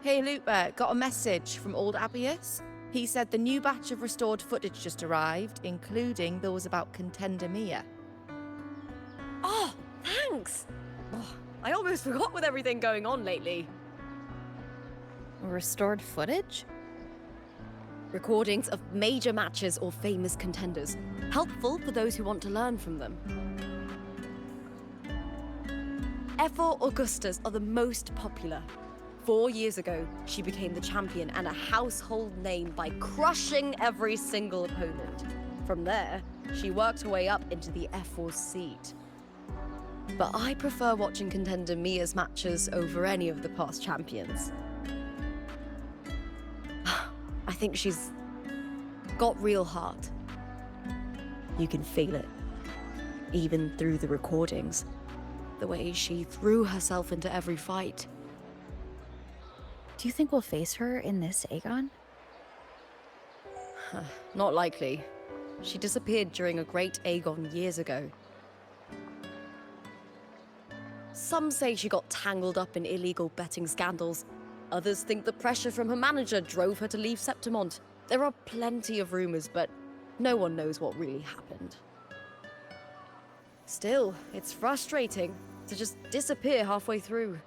Hey, Lupa, got a message from old Abius? He said the new batch of restored footage just arrived, including those about Contender Mia. Oh, thanks! Oh, I almost forgot with everything going on lately. Restored footage? Recordings of major matches or famous contenders. Helpful for those who want to learn from them. F4 Augustas are the most popular. 4 years ago, she became the champion and a household name by crushing every single opponent. From there, she worked her way up into the F4 seat. But I prefer watching Contender Mia's matches over any of the past champions. I think she's got real heart. You can feel it, even through the recordings. The way she threw herself into every fight. Do you think we'll face her in this Aegon? Not likely. She disappeared during a great Aegon years ago. Some say she got tangled up in illegal betting scandals. Others think the pressure from her manager drove her to leave Septimont. There are plenty of rumors, but no one knows what really happened. Still, it's frustrating to just disappear halfway through.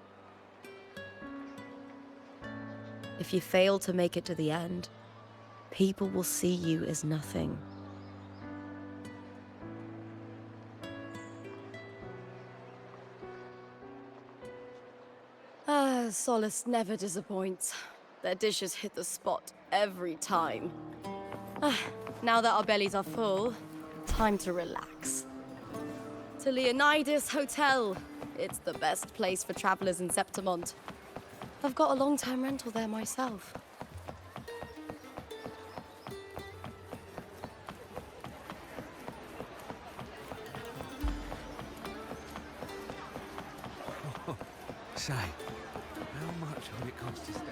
If you fail to make it to the end, people will see you as nothing. Solace never disappoints. Their dishes hit the spot every time. Now that our bellies are full, time to relax. To Leonidas Hotel. It's the best place for travelers in Septimont. I've got a long-term rental there myself. Say, how much would it cost to stay?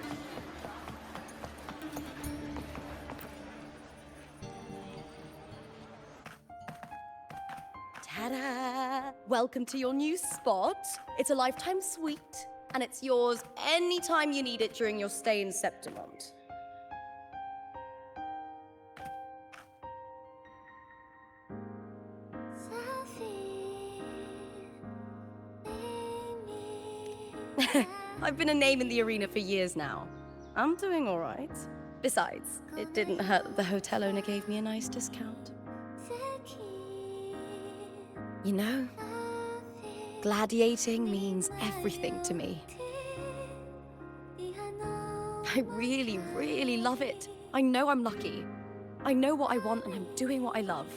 Ta-da! Welcome to your new spot. It's a lifetime suite, and it's yours anytime you need it during your stay in Septimont. I've been a name in the arena for years now. I'm doing all right. Besides, it didn't hurt that the hotel owner gave me a nice discount. You know, gladiating means everything to me. I really, really love it. I know I'm lucky. I know what I want and I'm doing what I love.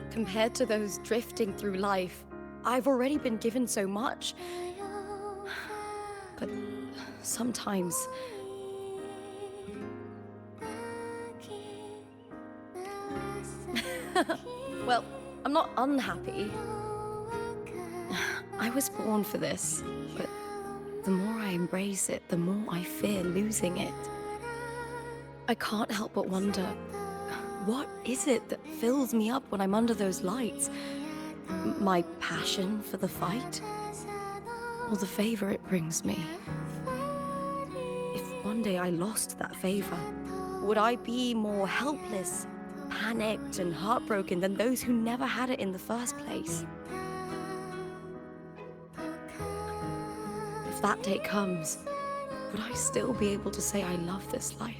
Compared to those drifting through life, I've already been given so much. But sometimes... Well, I'm not unhappy. I was born for this, but the more I embrace it, the more I fear losing it. I can't help but wonder, what is it that fills me up when I'm under those lights? My passion for the fight? Or the favor it brings me? If one day I lost that favor, would I be more helpless, panicked and heartbroken than those who never had it in the first place? If that day comes, would I still be able to say I love this life?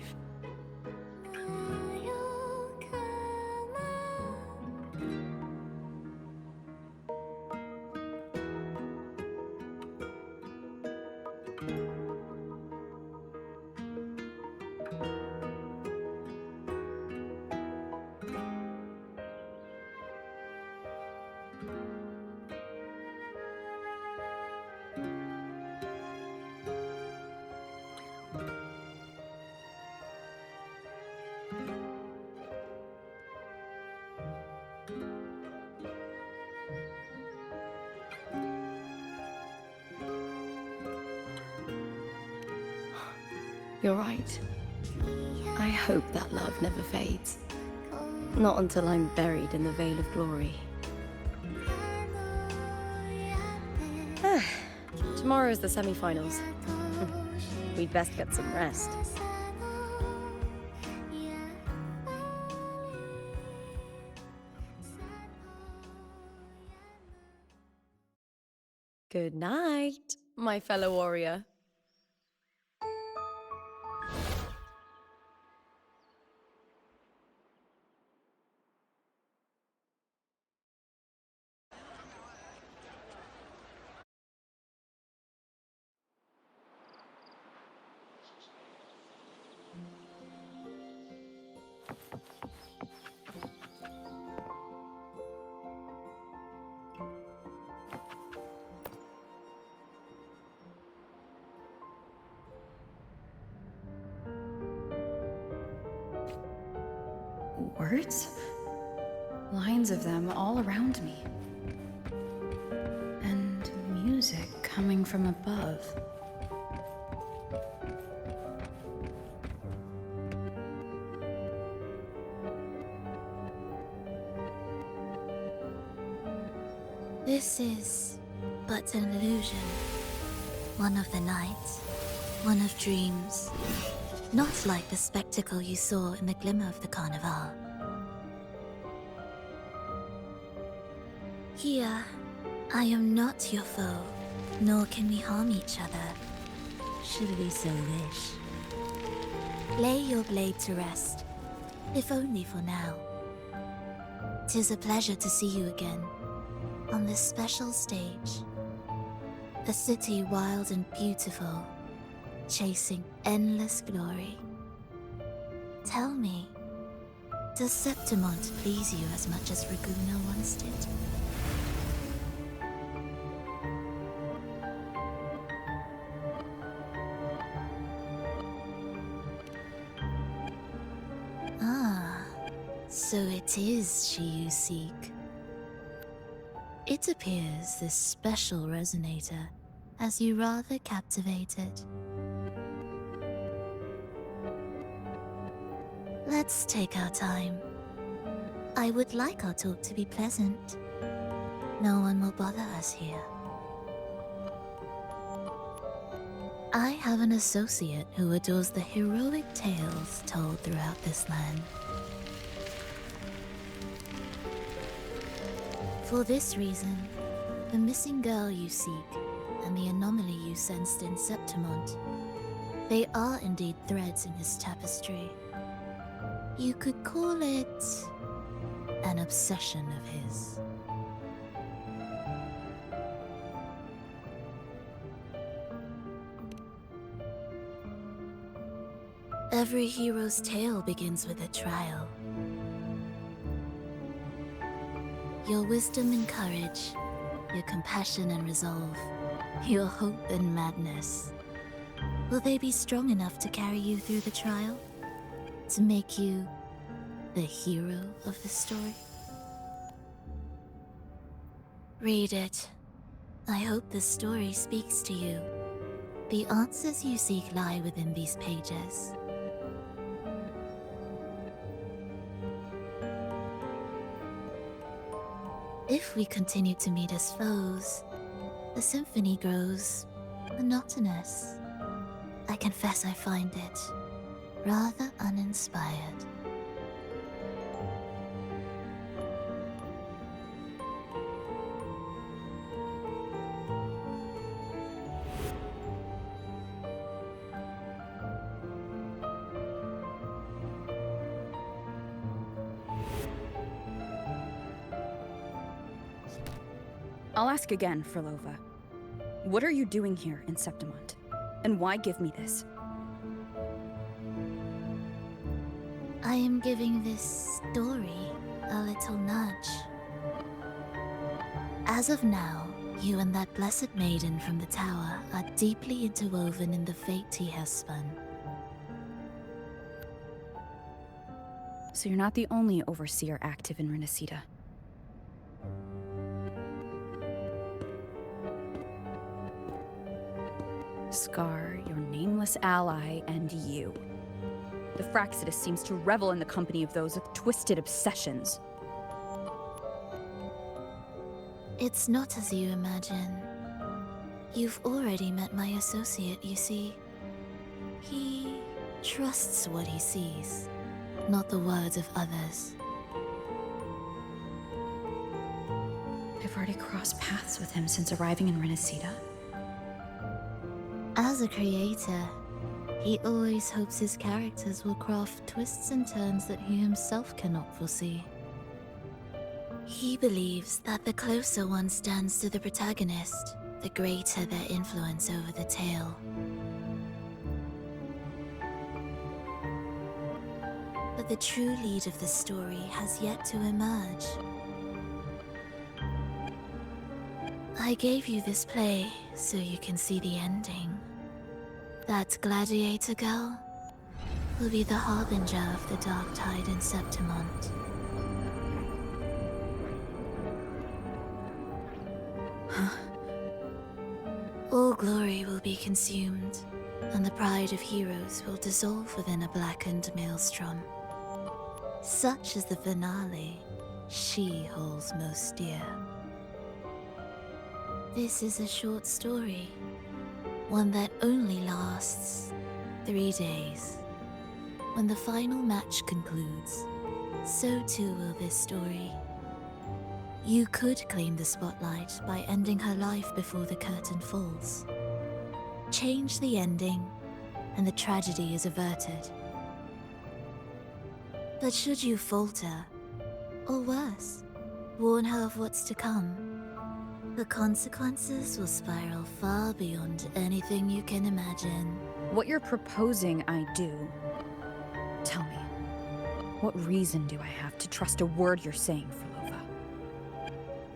You're right. I hope that love never fades. Not until I'm buried in the Veil of Glory. Tomorrow is the semi-finals. We'd best get some rest. Good night, my fellow warrior. Words? Lines of them all around me. And music coming from above. This is but an illusion. One of the nights, one of dreams. Not like the spectacle you saw in the glimmer of the Carnival. Here, I am not your foe, nor can we harm each other, should we so wish. Lay your blade to rest, if only for now. 'Tis a pleasure to see you again, on this special stage. A city wild and beautiful, chasing endless glory. Tell me, does Septimont please you as much as Raguna once did? Ah, so it is she you seek. It appears this special resonator has you rather captivated. Let's take our time. I would like our talk to be pleasant. No one will bother us here. I have an associate who adores the heroic tales told throughout this land. For this reason, the missing girl you seek and the anomaly you sensed in Septimont, they are indeed threads in his tapestry. You could call it an obsession of his. Every hero's tale begins with a trial. Your wisdom and courage, your compassion and resolve, your hope and madness. Will they be strong enough to carry you through the trial? To make you the hero of the story? Read it. I hope the story speaks to you. The answers you seek lie within these pages. If we continue to meet as foes, the symphony grows monotonous. I confess I find it rather uninspired. I'll ask again, Frolova. What are you doing here in Septimont? And why give me this? I am giving this story a little nudge. As of now, you and that blessed maiden from the tower are deeply interwoven in the fate he has spun. So you're not the only overseer active in Renacita. Scar, your nameless ally, and you. The Fraxidus seems to revel in the company of those with twisted obsessions. It's not as you imagine. You've already met my associate, you see. He trusts what he sees, not the words of others. I've already crossed paths with him since arriving in Renacita. As a creator, he always hopes his characters will craft twists and turns that he himself cannot foresee. He believes that the closer one stands to the protagonist, the greater their influence over the tale. But the true lead of the story has yet to emerge. I gave you this play so you can see the ending. That gladiator girl will be the harbinger of the dark tide in Septimont. All glory will be consumed, and the pride of heroes will dissolve within a blackened maelstrom. Such is the finale she holds most dear. This is a short story, one that only lasts 3 days. When the final match concludes, so too will this story. You could claim the spotlight by ending her life before the curtain falls. Change the ending, and the tragedy is averted. But should you falter, or worse, warn her of what's to come, the consequences will spiral far beyond anything you can imagine. What you're proposing I do. Tell me, what reason do I have to trust a word you're saying, Frolova?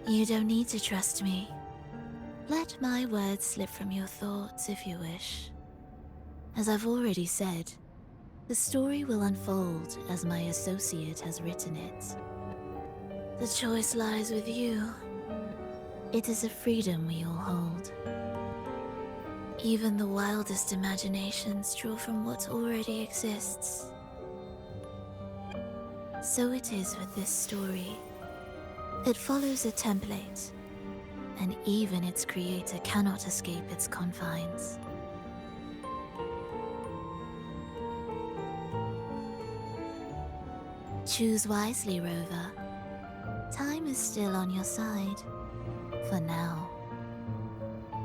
You don't need to trust me. Let my words slip from your thoughts if you wish. As I've already said, the story will unfold as my associate has written it. The choice lies with you. It is a freedom we all hold. Even the wildest imaginations draw from what already exists. So it is with this story. It follows a template, and even its creator cannot escape its confines. Choose wisely, Rover. Time is still on your side. For now.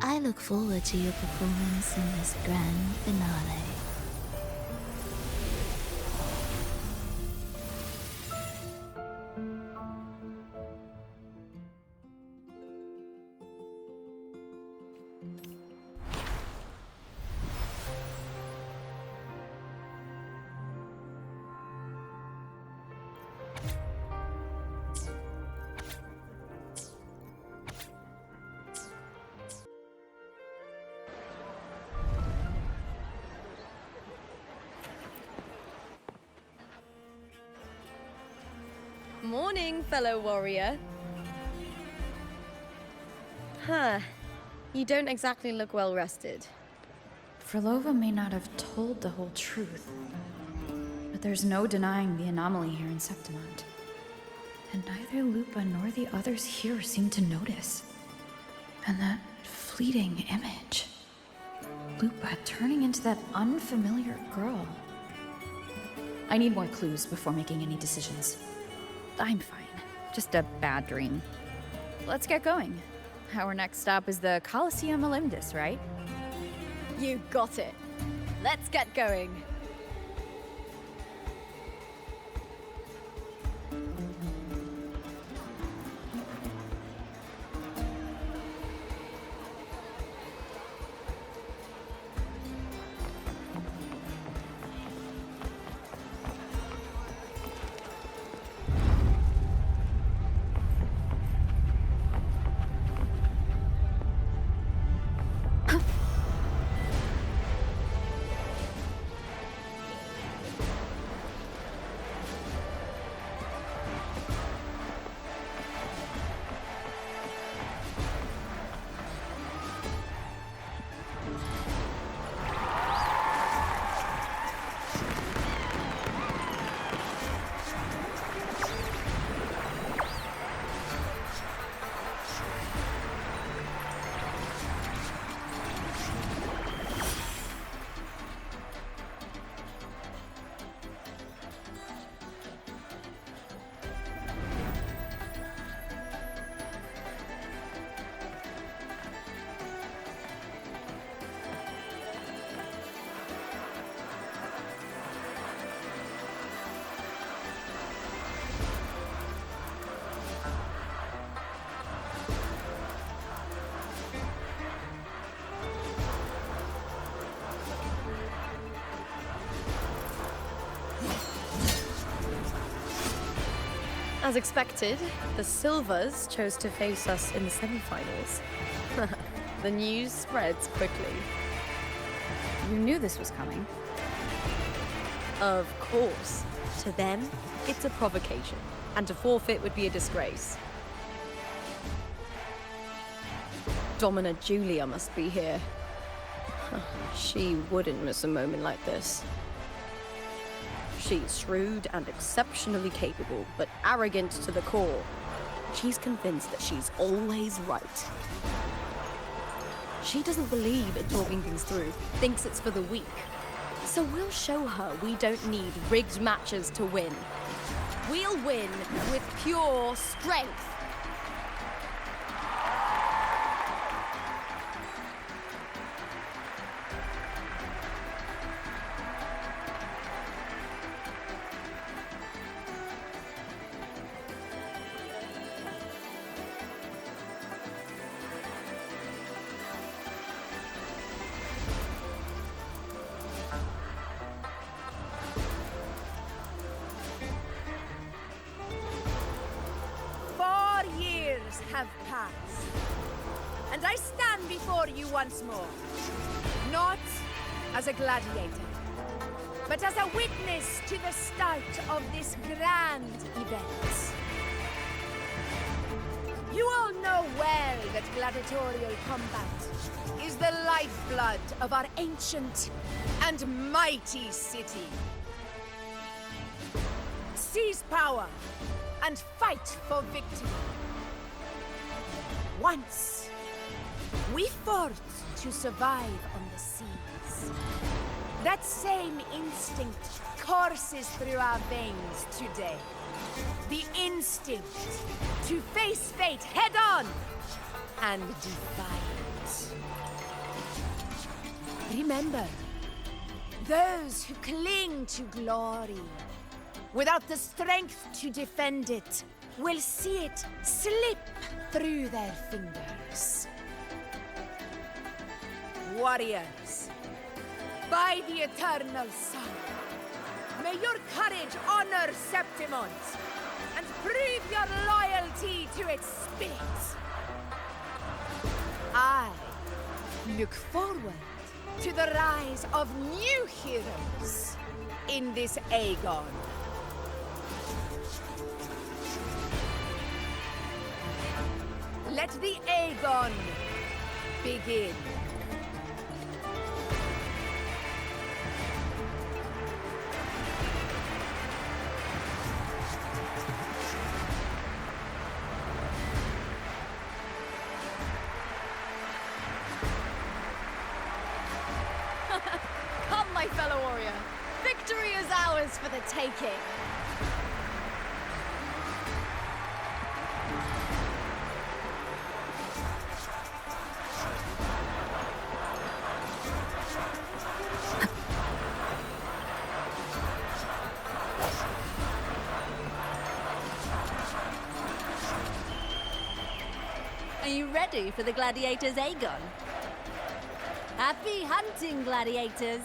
I look forward to your performance in this grand finale. Morning, fellow warrior. Huh. You don't exactly look well rested. Frolova may not have told the whole truth, but there's no denying the anomaly here in Septimont. And neither Lupa nor the others here seem to notice. And that fleeting image. Lupa turning into that unfamiliar girl. I need more clues before making any decisions. I'm fine. Just a bad dream. Let's get going. Our next stop is the Colosseum Olympus, right? You got it. Let's get going. As expected, the Silvers chose to face us in the semi-finals. The news spreads quickly. You knew this was coming. Of course. To them, it's a provocation, and to forfeit would be a disgrace. Domina Julia must be here. She wouldn't miss a moment like this. She's shrewd and exceptionally capable, but arrogant to the core. She's convinced that she's always right. She doesn't believe in talking things through, thinks it's for the weak. So we'll show her we don't need rigged matches to win. We'll win with pure strength. Have passed, and I stand before you once more, not as a gladiator, but as a witness to the start of this grand event. You all know well that gladiatorial combat is the lifeblood of our ancient and mighty city. Seize power and fight for victory. Once, we fought to survive on the seas. That same instinct courses through our veins today. The instinct to face fate head-on and defy it. Remember, those who cling to glory without the strength to defend it will see it slip through their fingers. Warriors, by the eternal sun, may your courage honor Septimont and prove your loyalty to its spirit. I look forward to the rise of new heroes in this Aegon. Let the Aegon begin. Come, my fellow warrior. Victory is ours for the taking. Are you ready for the gladiators, Aegon? Happy hunting, gladiators!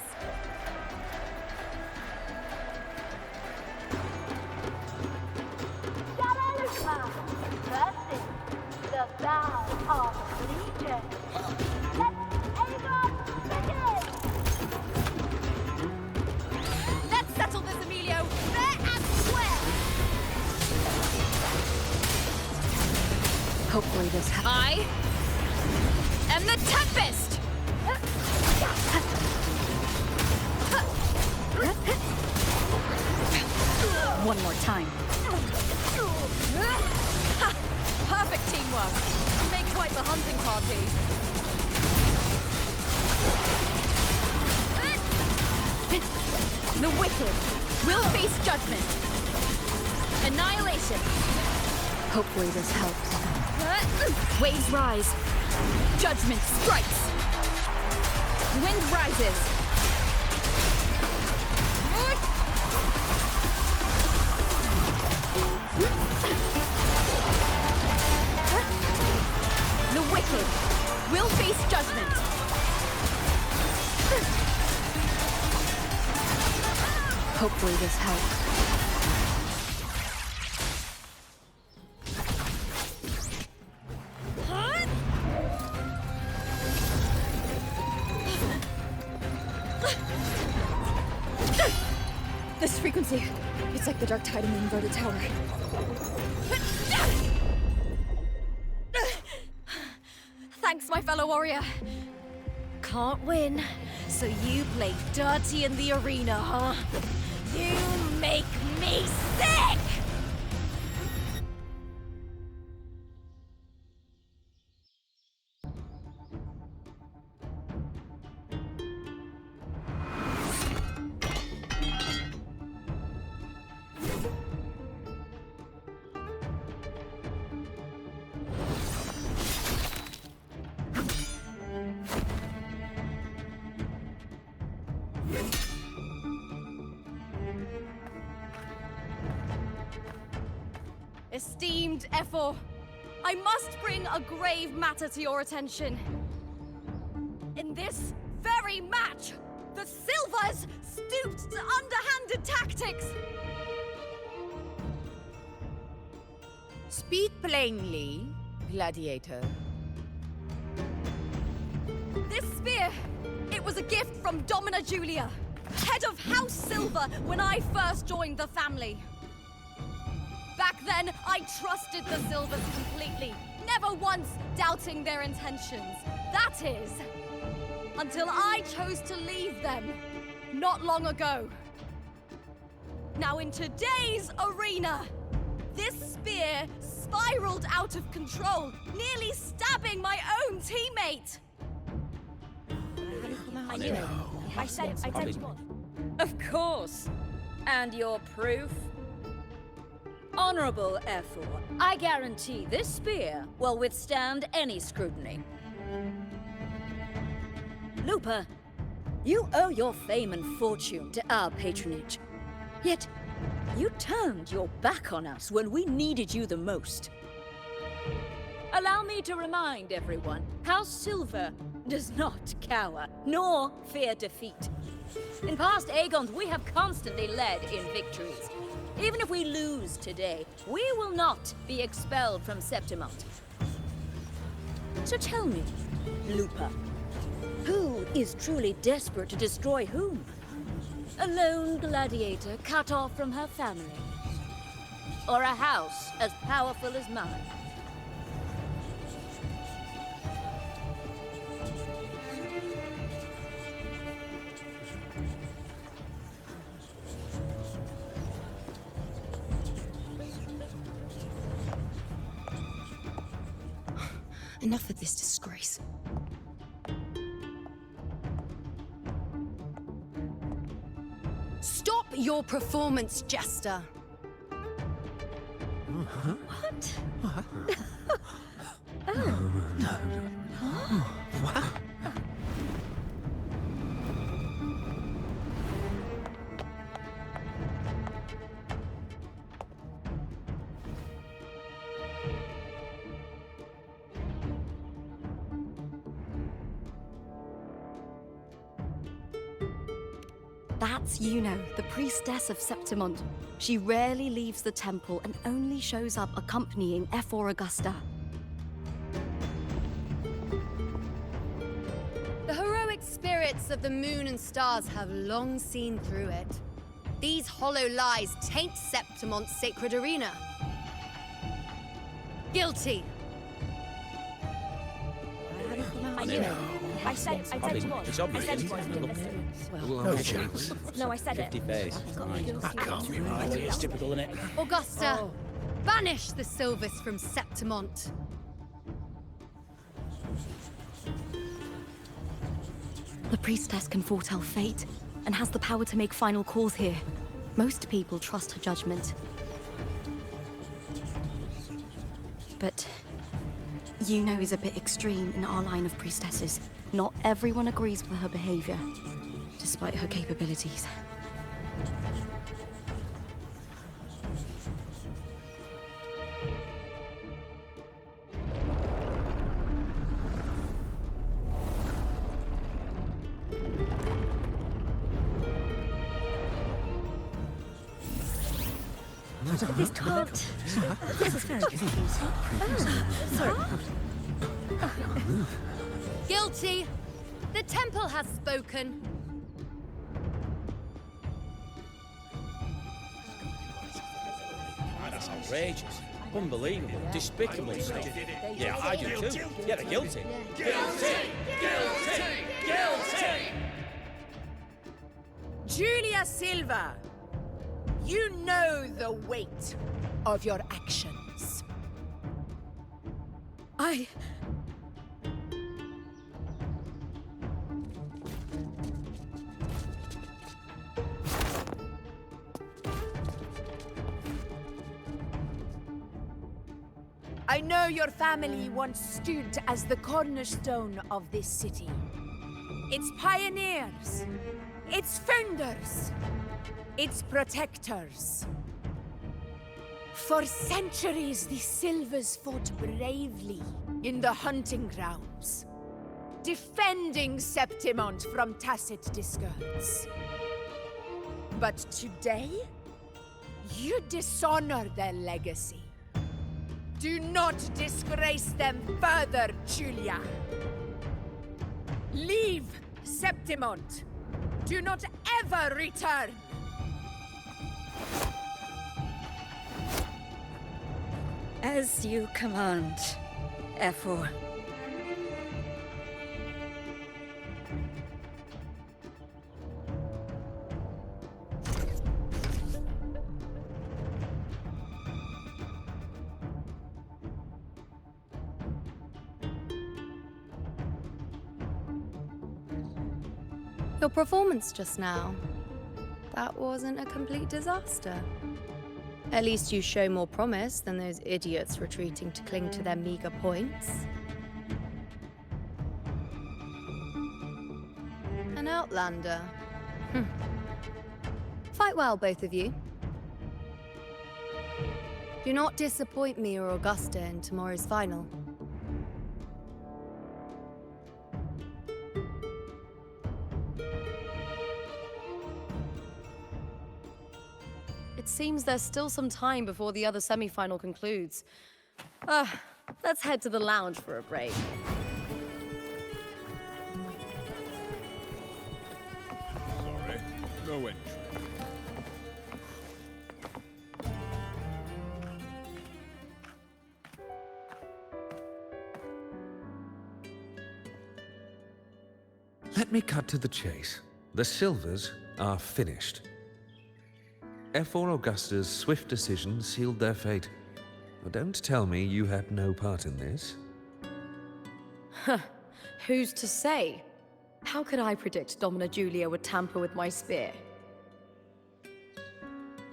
The vow of allegiance. Let Aegon begin! Let's settle this, Emilio, fair and square! Hopefully this I am the Tempest! One more time. Perfect teamwork. You make quite the hunting party. The wicked will face judgment. Annihilation. Hopefully this helps. Waves rise. Judgment strikes. Wind rises. The wicked will face judgment. Hopefully this helps. This frequency, it's like the dark tide in the inverted tower. Thanks, my fellow warrior. Can't win, so you play dirty in the arena, huh? You make me sick! Esteemed Ephor, I must bring a grave matter to your attention. In this very match, the Silvers stooped to underhanded tactics. Speak plainly, gladiator. This spear, it was a gift from Domina Julia, head of House Silver when I first joined the family. Back then, I trusted the Silvers completely, never once doubting their intentions. That is, until I chose to leave them, not long ago. Now in today's arena, this spear spiraled out of control, nearly stabbing my own teammate. I knew it. I said you would. Of course. And your proof? Honorable Ephor, I guarantee this spear will withstand any scrutiny. Lupa, you owe your fame and fortune to our patronage. Yet, you turned your back on us when we needed you the most. Allow me to remind everyone, House Silver does not cower, nor fear defeat. In past Aegons, we have constantly led in victories. Even if we lose today, we will not be expelled from Septimont. So tell me, Lupa, who is truly desperate to destroy whom? A lone gladiator cut off from her family? Or a house as powerful as mine? Enough of this disgrace. Stop your performance, Jester. What? What? That's Yuno, the priestess of Septimont. She rarely leaves the temple and only shows up accompanying Ephor Augusta. The heroic spirits of the moon and stars have long seen through it. These hollow lies taint Septimont's sacred arena. Guilty. I knew it. I said you would. It's obvious. I said you would. No chance. No, I said it. 50 face. That can't be right. It's typical, isn't it? Augusta, banish the Silvers from Septimont. The priestess can foretell fate and has the power to make final calls here. Most people trust her judgment. But Yuno is a bit extreme in our line of priestesses. Not everyone agrees with her behavior, despite her capabilities. This can't. This is very confusing. Sorry. Guilty. The temple has spoken. That's outrageous. Unbelievable. Despicable stuff. Yeah, I do too. Yeah, they're guilty. Guilty! Guilty! Guilty! Julia Silva, you know the weight of your actions. I know your family once stood as the cornerstone of this city. Its pioneers, its founders, its protectors. For centuries, the Silvers fought bravely in the hunting grounds, defending Septimont from Tacit discords. But today, you dishonor their legacy. Do not disgrace them further, Julia. Leave Septimont. Do not ever return. As you command, Efor. Your performance just now. That wasn't a complete disaster. At least you show more promise than those idiots retreating to cling to their meager points. An outlander. Fight well, both of you. Do not disappoint me or Augusta in tomorrow's final. It seems there's still some time before the other semi-final concludes. Let's head to the lounge for a break. Sorry, no entry. Let me cut to the chase. The Silvers are finished. Efor Augusta's swift decision sealed their fate. But don't tell me you had no part in this. Who's to say? How could I predict Domina Julia would tamper with my spear?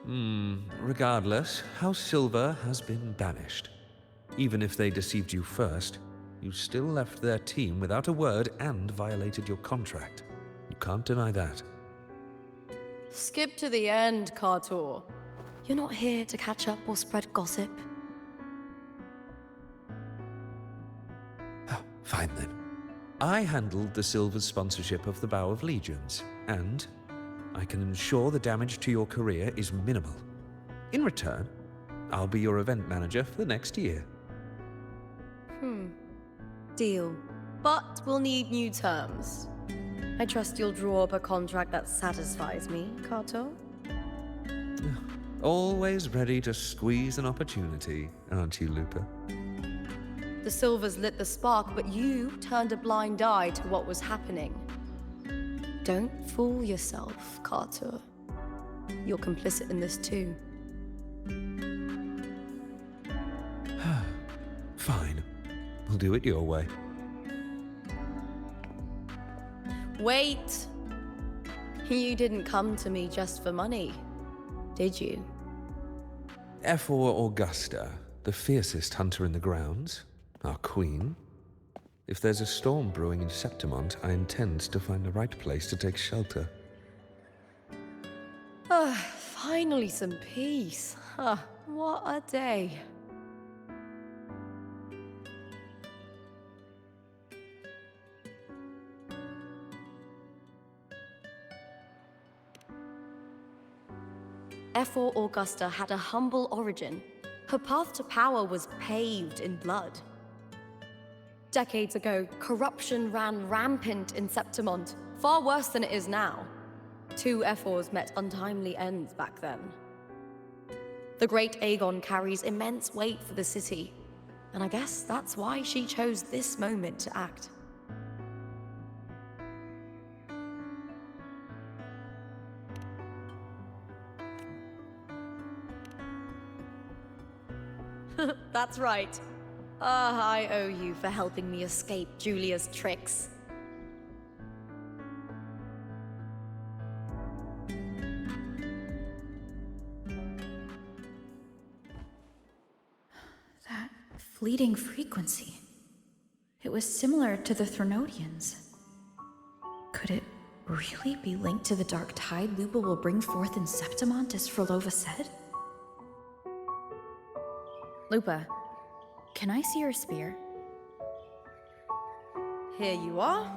Regardless, House Silver has been banished. Even if they deceived you first, you still left their team without a word and violated your contract. You can't deny that. Skip to the end, Kartor. You're not here to catch up or spread gossip. Fine then. I handled the Silver's sponsorship of the Bow of Legions, and I can ensure the damage to your career is minimal. In return, I'll be your event manager for the next year. Deal. But we'll need new terms. I trust you'll draw up a contract that satisfies me, Kartor? Always ready to squeeze an opportunity, aren't you, Lupa? The Silvers lit the spark, but you turned a blind eye to what was happening. Don't fool yourself, Kartor. You're complicit in this too. Fine. We'll do it your way. Wait! You didn't come to me just for money, did you? Efor Augusta, the fiercest hunter in the grounds, our queen. If there's a storm brewing in Septimont, I intend to find the right place to take shelter. Finally some peace. What a day. Efor Augusta had a humble origin. Her path to power was paved in blood. Decades ago, corruption ran rampant in Septimont, far worse than it is now. Two Efors met untimely ends back then. The great Aegon carries immense weight for the city, and I guess that's why she chose this moment to act. That's right. I owe you for helping me escape Julia's tricks. That fleeting frequency. It was similar to the Threnodians. Could it really be linked to the dark tide Lupa will bring forth in Septimont, as Frolova said? Lupa, can I see your spear? Here you are.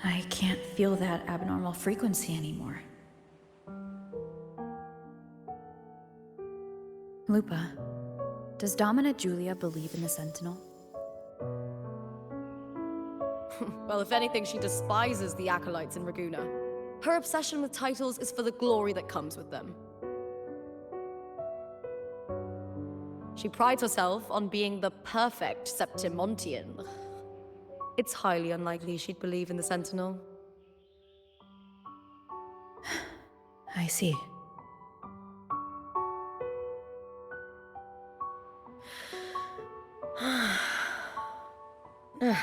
I can't feel that abnormal frequency anymore. Lupa, does Domina Julia believe in the Sentinel? Well, if anything, she despises the acolytes in Raguna. Her obsession with titles is for the glory that comes with them. She prides herself on being the perfect Septimontian. It's highly unlikely she'd believe in the Sentinel. I see.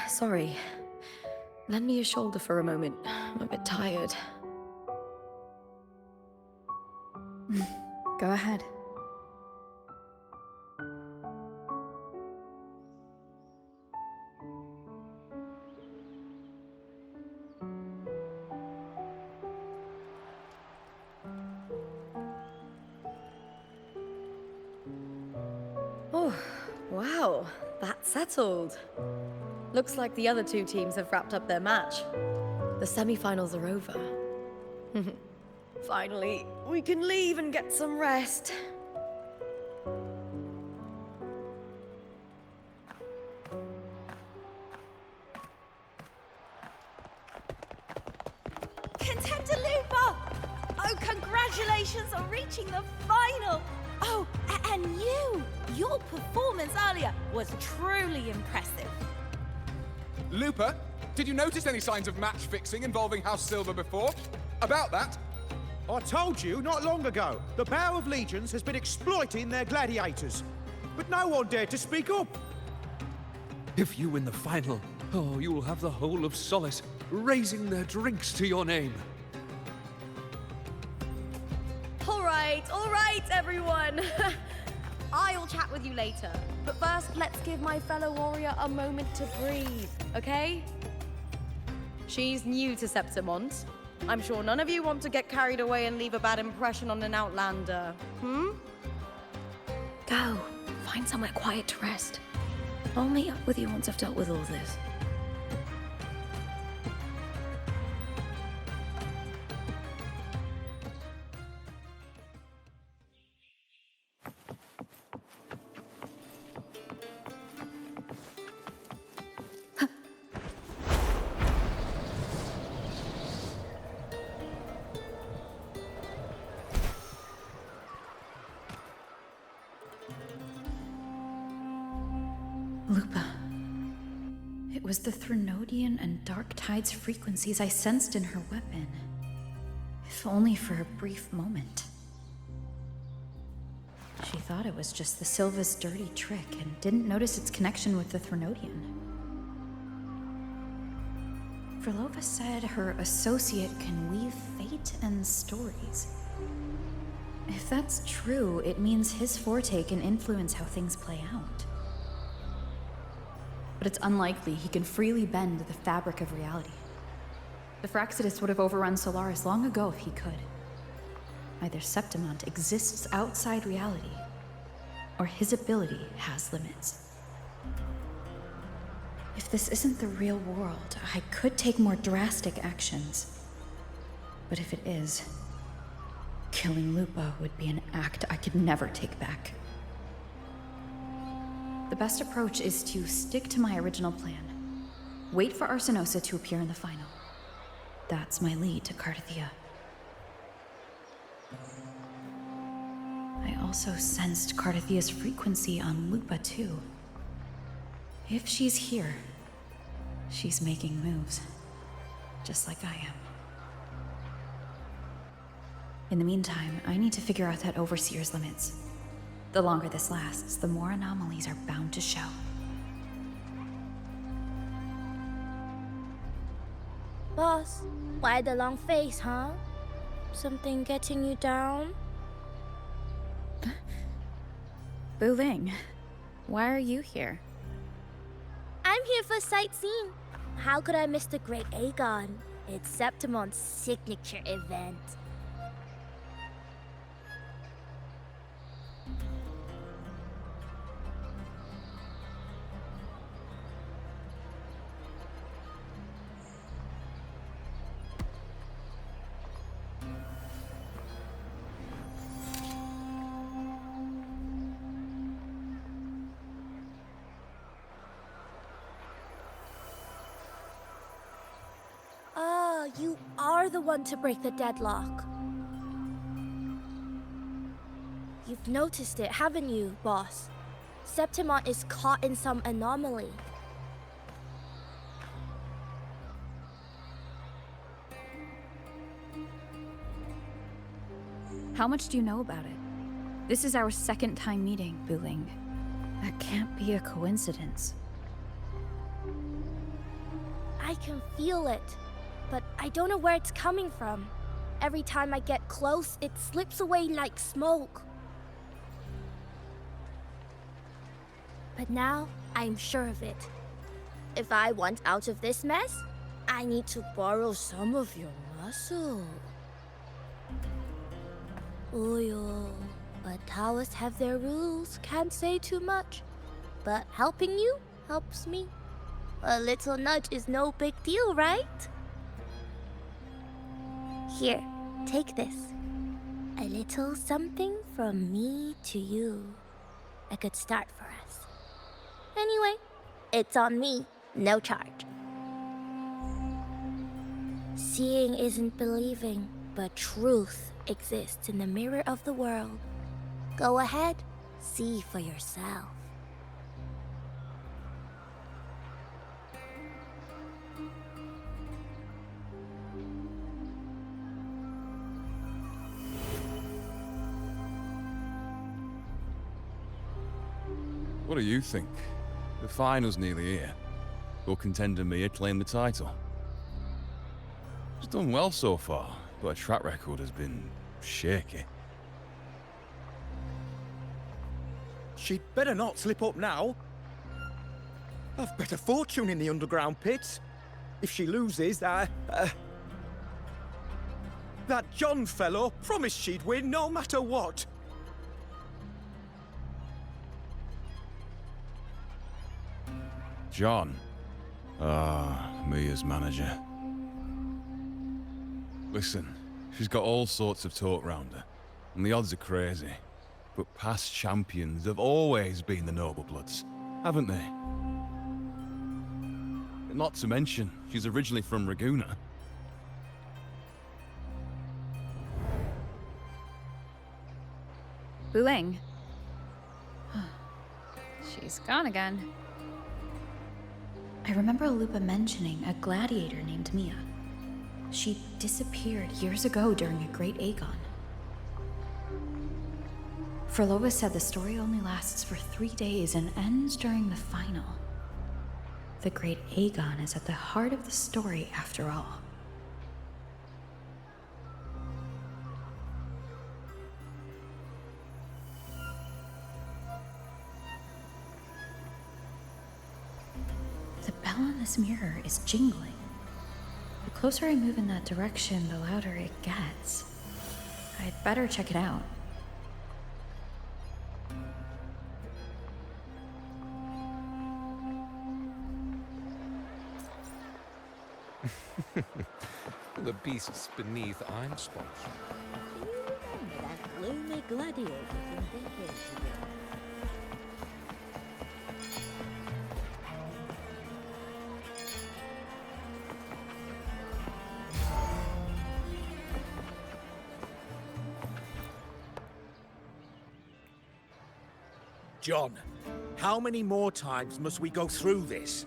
Sorry. Lend me your shoulder for a moment. I'm a bit tired. Go ahead. Oh, wow. That's settled. Looks like the other two teams have wrapped up their match. The semi-finals are over. Finally, we can leave and get some rest. Contender Lupa! Oh, congratulations on reaching the final! Oh, and your performance earlier was truly impressive. Lupa, did you notice any signs of match fixing involving House Silver before? About that? I told you not long ago, the Bow of Legions has been exploiting their gladiators. But no one dared to speak up. If you win the final, oh, you will have the whole of Solace raising their drinks to your name. All right, everyone. I'll chat with you later. But first, let's give my fellow warrior a moment to breathe, okay? She's new to Septimont. I'm sure none of you want to get carried away and leave a bad impression on an outlander, Go. Find somewhere quiet to rest. I'll meet up with you once I've dealt with all this. Lupa. It was the Threnodian and Dark Tide's frequencies I sensed in her weapon. If only for a brief moment. She thought it was just the Silva's dirty trick and didn't notice its connection with the Threnodian. Frolova said her associate can weave fate and stories. If that's true, it means his forte can influence how things play out. But it's unlikely he can freely bend the fabric of reality. The Fraxidus would have overrun Solaris long ago if he could. Either Septimont exists outside reality, or his ability has limits. If this isn't the real world, I could take more drastic actions. But if it is, killing Lupa would be an act I could never take back. The best approach is to stick to my original plan. Wait for Arsinosa to appear in the final. That's my lead to Cardathia. I also sensed Cardathia's frequency on Lupa too. If she's here, she's making moves, just like I am. In the meantime, I need to figure out that Overseer's limits. The longer this lasts, the more anomalies are bound to show. Boss, why the long face, huh? Something getting you down? Wuthering, why are you here? I'm here for sightseeing. How could I miss the Great Aegon? It's Septimont's signature event. You are the one to break the deadlock. You've noticed it, haven't you, boss? Septimont is caught in some anomaly. How much do you know about it? This is our second time meeting, Wuthering. That can't be a coincidence. I can feel it, but I don't know where it's coming from. Every time I get close, it slips away like smoke. But now, I'm sure of it. If I want out of this mess, I need to borrow some of your muscle. Oyo, but Taoists have their rules, can't say too much. But helping you helps me. A little nudge is no big deal, right? Here, take this. A little something from me to you. A good start for us. Anyway, it's on me, no charge. Seeing isn't believing, but truth exists in the mirror of the world. Go ahead, see for yourself. What do you think? The final's nearly here. Will contender Mia claim the title? She's done well so far, but her track record has been shaky. She'd better not slip up now. I've better fortune in the underground pits. If she loses, that John fellow promised she'd win no matter what. John. Mia's manager. Listen, she's got all sorts of talk round her, and the odds are crazy. But past champions have always been the noble bloods, haven't they? Not to mention, she's originally from Raguna. Wuthering. She's gone again. I remember Lupa mentioning a gladiator named Mia. She disappeared years ago during a Great Aegon. Frolova said the story only lasts for 3 days and ends during the final. The Great Aegon is at the heart of the story after all. The bell on this mirror is jingling. The closer I move in that direction, the louder it gets. I'd better check it out. The beasts beneath I'm sponsoring. Do you remember that gloomy gladiator from decades ago? John, how many more times must we go through this?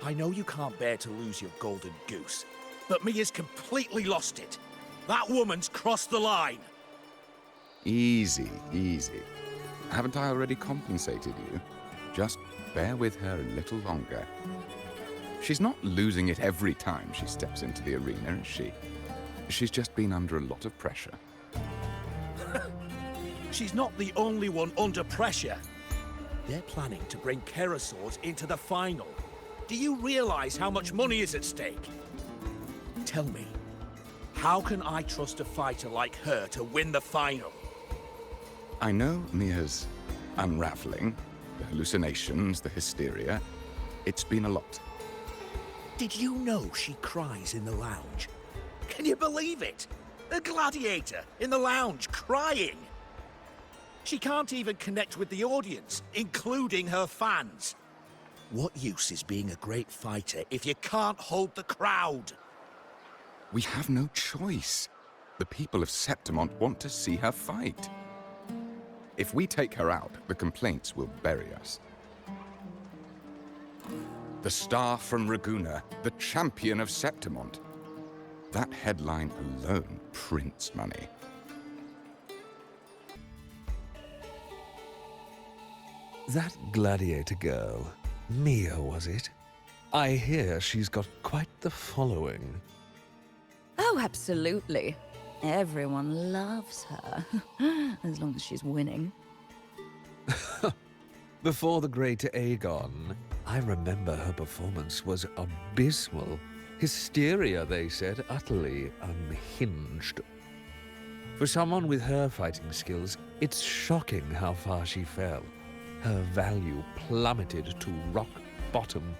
I know you can't bear to lose your golden goose, but Mia's completely lost it. That woman's crossed the line. Easy, easy. Haven't I already compensated you? Just bear with her a little longer. She's not losing it every time she steps into the arena, is she? She's just been under a lot of pressure. She's not the only one under pressure. They're planning to bring Kerasaurs into the final. Do you realize how much money is at stake? Tell me, how can I trust a fighter like her to win the final? I know Mia's unraveling, the hallucinations, the hysteria. It's been a lot. Did you know she cries in the lounge? Can you believe it? A gladiator in the lounge crying. She can't even connect with the audience, including her fans. What use is being a great fighter if you can't hold the crowd? We have no choice. The people of Septimont want to see her fight. If we take her out, the complaints will bury us. The star from Raguna, the champion of Septimont. That headline alone prints money. That gladiator girl, Mia, was it? I hear she's got quite the following. Oh, absolutely. Everyone loves her, as long as she's winning. Before the great Aegon, I remember her performance was abysmal. Hysteria, they said, utterly unhinged. For someone with her fighting skills, it's shocking how far she fell. Her value plummeted to rock bottom.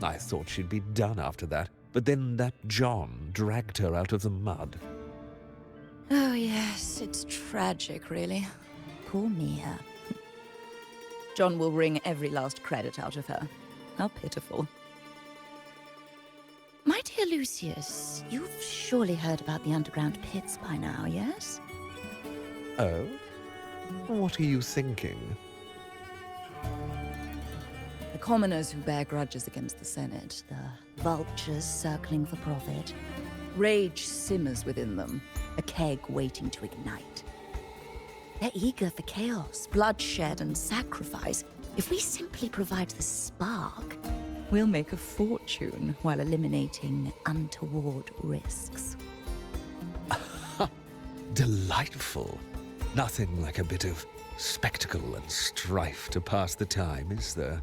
I thought she'd be done after that, but then that John dragged her out of the mud. Oh, yes, it's tragic, really. Poor Mia. John will wring every last credit out of her. How pitiful. My dear Lucius, you've surely heard about the underground pits by now, yes? Oh? What are you thinking? The commoners who bear grudges against the Senate, the vultures circling for profit. Rage simmers within them, a keg waiting to ignite. They're eager for chaos, bloodshed, and sacrifice. If we simply provide the spark, we'll make a fortune while eliminating untoward risks. Delightful. Nothing like a bit of spectacle and strife to pass the time, is there?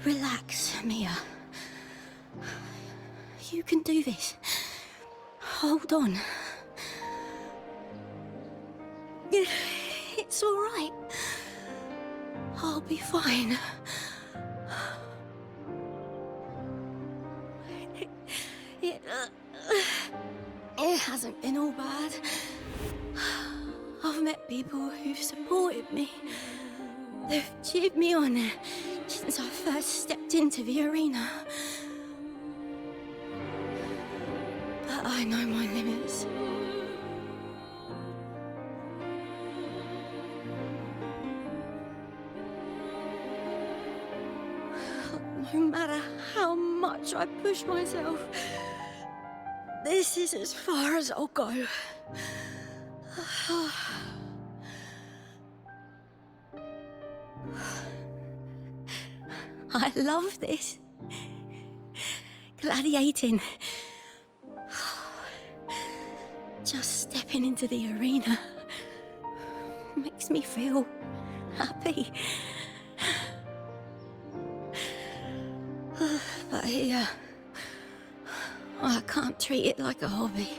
Relax, Mia. You can do this. Hold on. It's all right. I'll be fine. It hasn't been all bad. I've met people who've supported me. They've cheered me on since I first stepped into the arena. But I know my limits. No matter how much I push myself, this is as far as I'll go. I love this. Gladiating. Just stepping into the arena makes me feel happy. But here, I can't treat it like a hobby.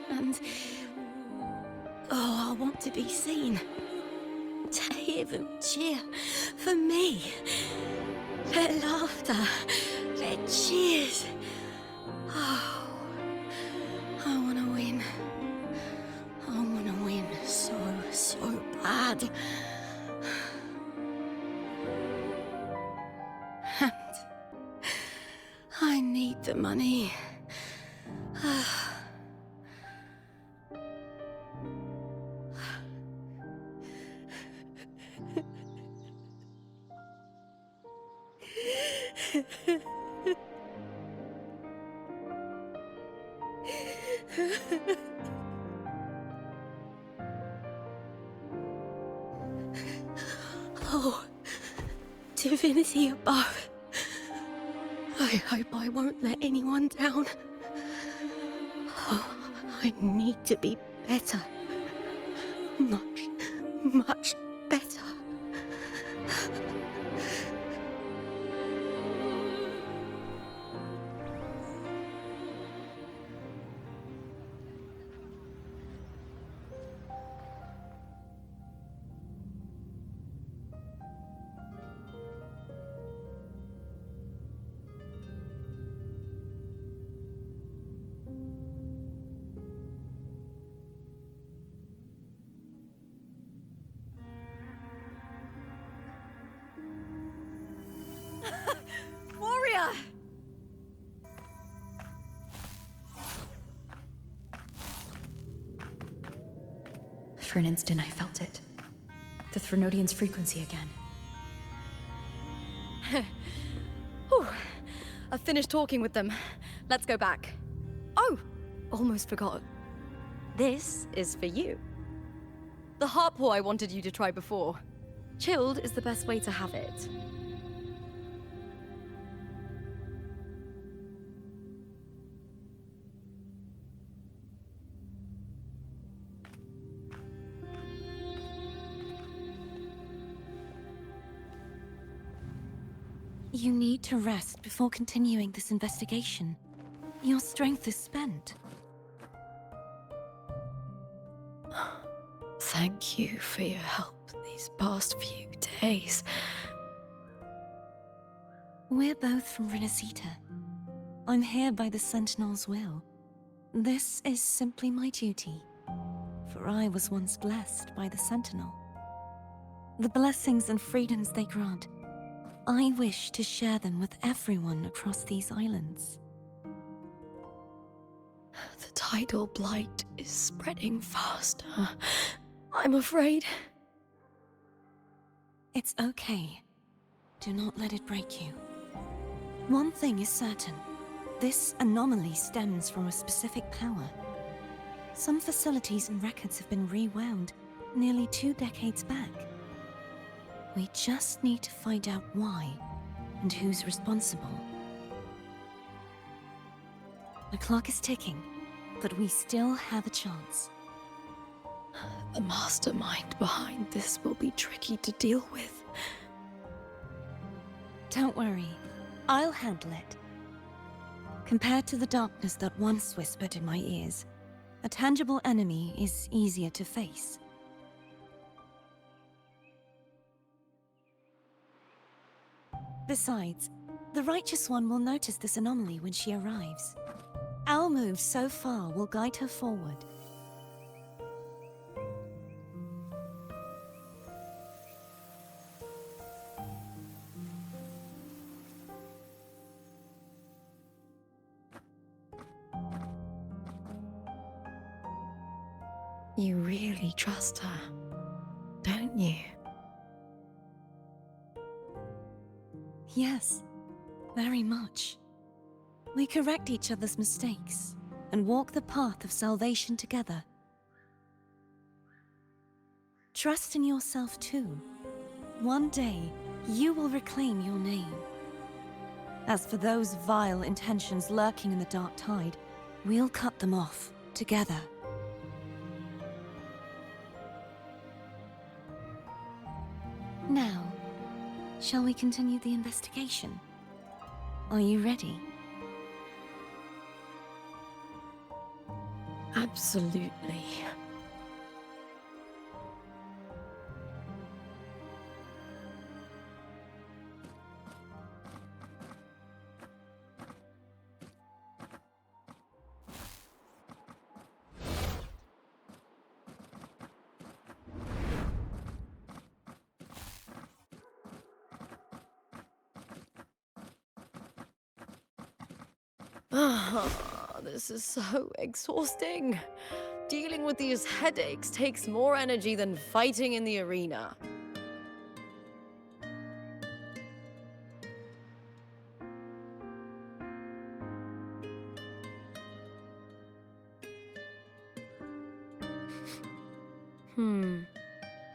And Oh, I want to be seen. To hear them cheer for me. Their laughter, their cheers. Oh, I want to win. I want to win so bad. And I need the money. Oh, divinity above. I hope I won't let anyone down. Oh, I need to be better. Much better. Warrior! For an instant, I felt it. The Threnodian's frequency again. Whew. I've finished talking with them. Let's go back. Oh, almost forgot. This is for you. The harpoor I wanted you to try before. Chilled is the best way to have it. You need to rest before continuing this investigation. Your strength is spent. Thank you for your help these past few days. We're both from Renacita. I'm here by the Sentinel's will. This is simply my duty, for I was once blessed by the Sentinel. The blessings and freedoms they grant, I wish to share them with everyone across these islands. The tidal blight is spreading faster. I'm afraid. It's okay. Do not let it break you. One thing is certain. This anomaly stems from a specific power. Some facilities and records have been rewound nearly 2 decades back. We just need to find out why and who's responsible. The clock is ticking, but we still have a chance. The mastermind behind this will be tricky to deal with. Don't worry, I'll handle it. Compared to the darkness that once whispered in my ears, a tangible enemy is easier to face. Besides, the Righteous One will notice this anomaly when she arrives. Our moves so far will guide her forward. You really trust her, don't you? Yes, very much. We correct each other's mistakes and walk the path of salvation together. Trust in yourself too. One day, you will reclaim your name. As for those vile intentions lurking in the dark tide, we'll cut them off together. Now, shall we continue the investigation? Are you ready? Absolutely. This is so exhausting. Dealing with these headaches takes more energy than fighting in the arena.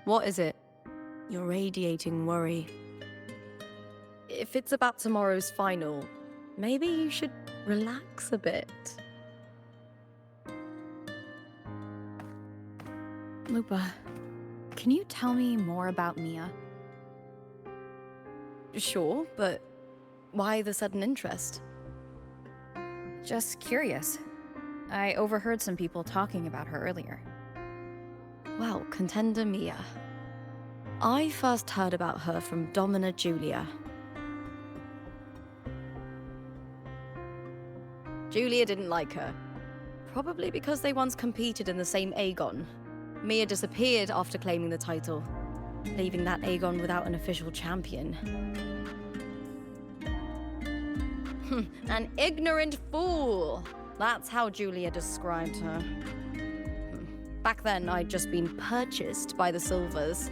What is it? You're radiating worry. If it's about tomorrow's final, maybe you should relax a bit. Lupa, can you tell me more about Mia? Sure, but why the sudden interest? Just curious. I overheard some people talking about her earlier. Well, contender Mia. I first heard about her from Domina Julia. Julia didn't like her. Probably because they once competed in the same Aegon. Mia disappeared after claiming the title, leaving that Aegon without an official champion. An ignorant fool! That's how Julia described her. Back then, I'd just been purchased by the Silvers,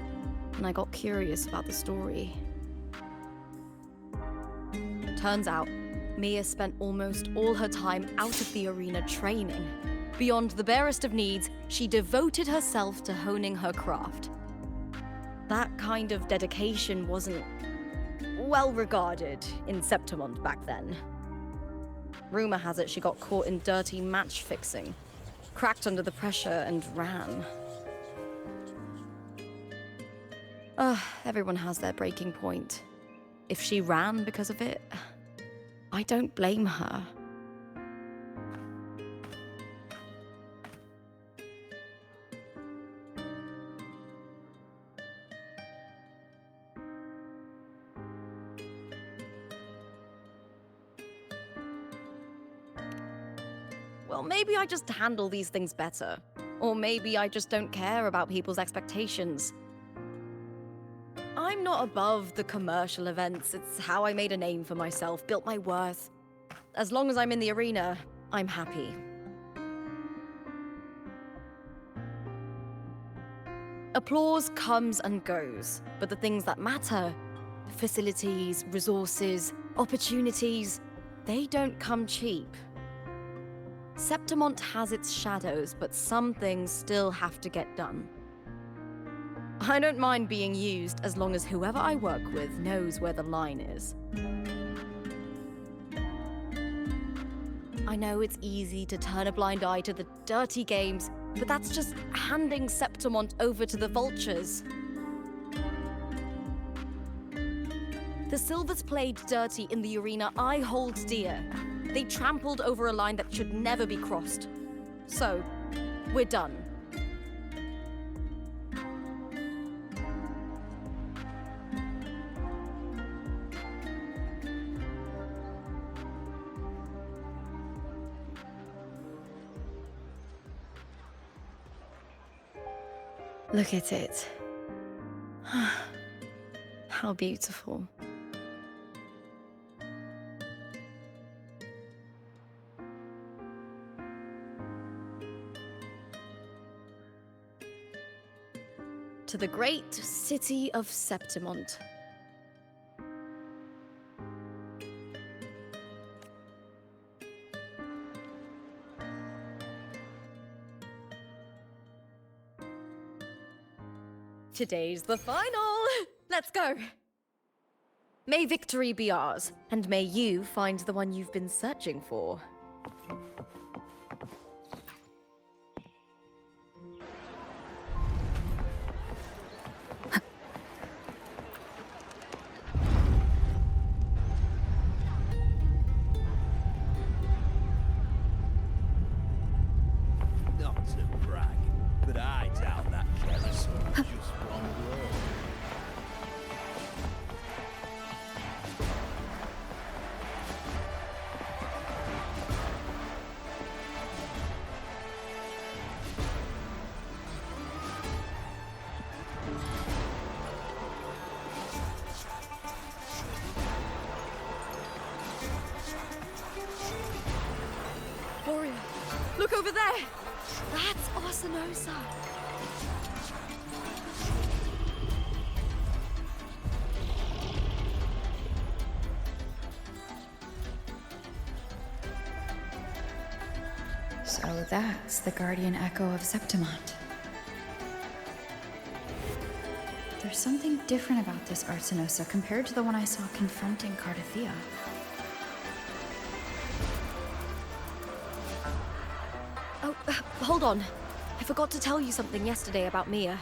and I got curious about the story. Turns out, Mia spent almost all her time out of the arena training. Beyond the barest of needs, she devoted herself to honing her craft. That kind of dedication wasn't well regarded in Septimont back then. Rumor has it she got caught in dirty match fixing, cracked under the pressure and ran. Everyone has their breaking point. If she ran because of it, I don't blame her. Well, maybe I just handle these things better. Or maybe I just don't care about people's expectations. I'm not above the commercial events. It's how I made a name for myself, built my worth. As long as I'm in the arena, I'm happy. Applause comes and goes, but the things that matter, facilities, resources, opportunities, they don't come cheap. Septimont has its shadows, but some things still have to get done. I don't mind being used as long as whoever I work with knows where the line is. I know it's easy to turn a blind eye to the dirty games, but that's just handing Septimont over to the vultures. The Silvers played dirty in the arena I hold dear. They trampled over a line that should never be crossed. So, we're done. Look at it. How beautiful. To the great city of Septimont. Today's the final! Let's go! May victory be ours, and may you find the one you've been searching for. Not to brag, but I doubt that jealous was just one word. Look over there! That's Arsinosa! So that's the guardian echo of Septimont. There's something different about this Arsinosa compared to the one I saw confronting Cardathea. Oh, hold on. I forgot to tell you something yesterday about Mia.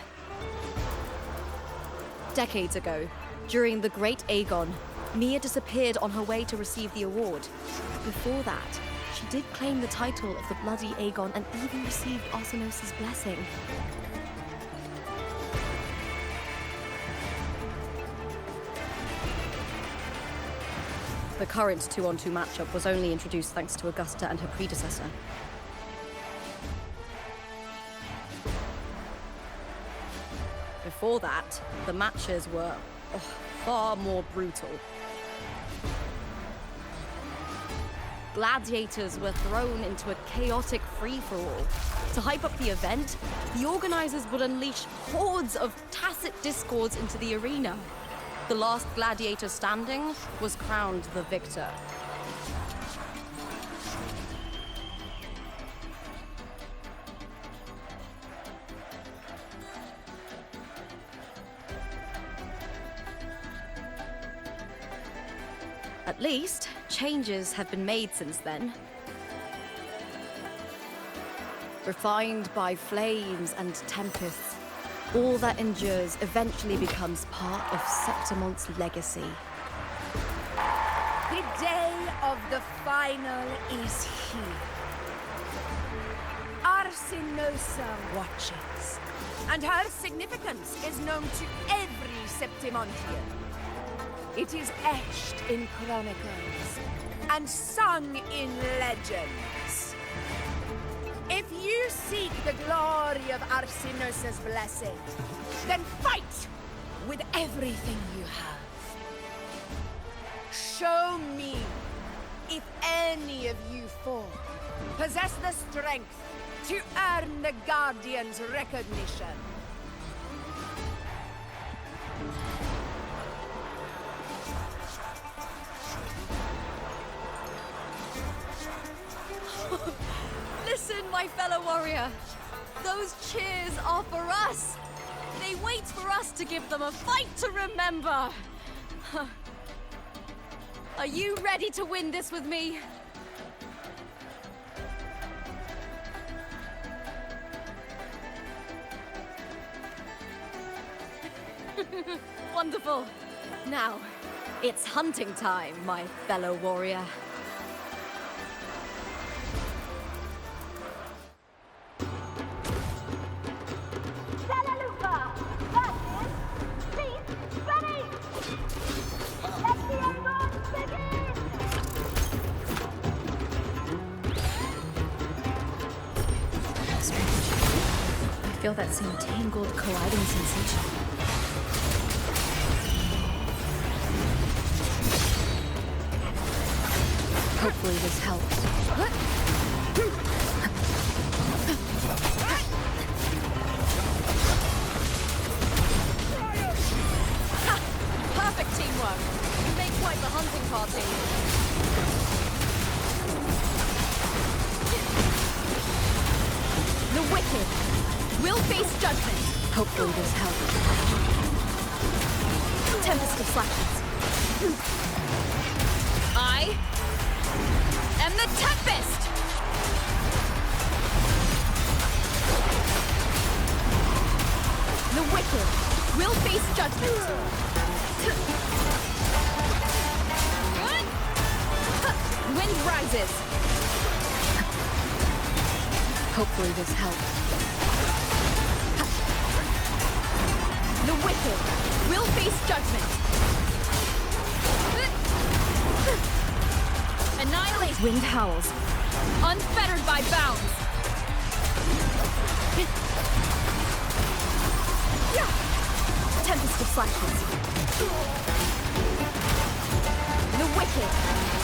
Decades ago, during the Great Aegon, Mia disappeared on her way to receive the award. Before that, she did claim the title of the Bloody Aegon and even received Arsinosa's blessing. The current 2-on-2 matchup was only introduced thanks to Augusta and her predecessor. Before that, the matches were far more brutal. Gladiators were thrown into a chaotic free-for-all. To hype up the event, the organizers would unleash hordes of tacit discords into the arena. The last gladiator standing was crowned the victor. At least, changes have been made since then. Refined by flames and tempests, all that endures eventually becomes part of Septimont's legacy. The day of the final is here. Arsinosa watches, and her significance is known to every Septimontian. It is etched in chronicles and sung in legends. If you seek the glory of Arsinosa's blessing, then fight with everything you have. Show me if any of you four possess the strength to earn the Guardian's recognition. Listen, my fellow warrior. Those cheers are for us. They wait for us to give them a fight to remember. Are you ready to win this with me? Wonderful. Now, it's hunting time, my fellow warrior. I feel that same tangled, colliding sensation. Hopefully this helps. Ha! Perfect teamwork. You make quite the hunting party. The wicked will face judgment. Hopefully this helps. Tempest of Flashes. I am the Tempest! The wicked will face judgment. Wind rises. Hopefully this helps. The wicked will face judgment. Annihilate. Wind howls. Unfettered by bounds. Tempest of Flashes. The wicked.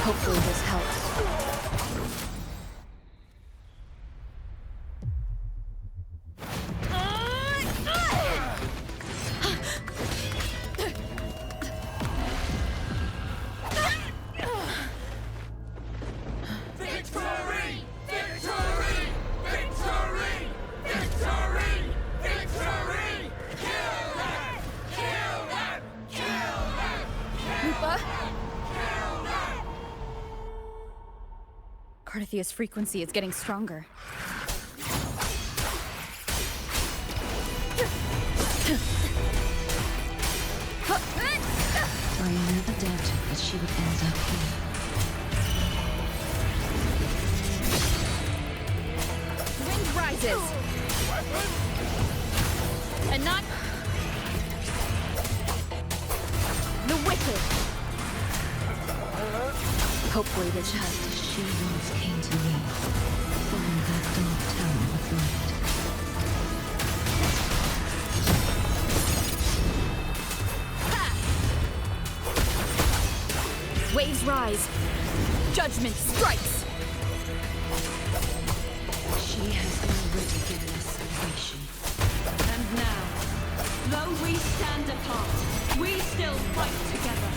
Hopefully this helps. Carthia's frequency is getting stronger. I never doubted that she would end up here. Wind rises. And not the wicked. Hopefully the just as she once came to me, filling that dark tower with light. Waves rise. Judgment strikes. She has already given us salvation. And now, though we stand apart, we still fight together.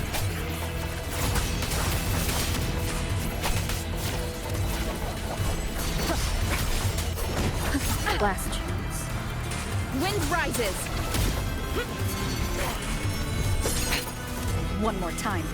Last chance. Wind rises. One more time.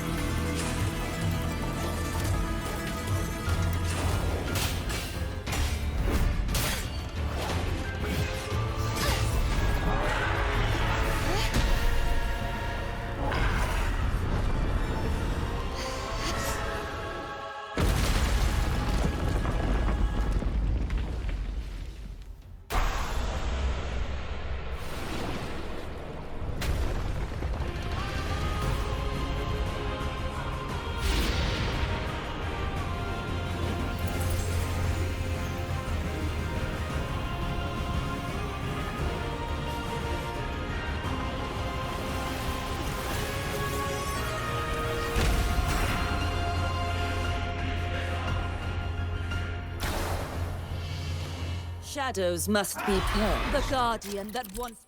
Shadows must be purged. The guardian that once...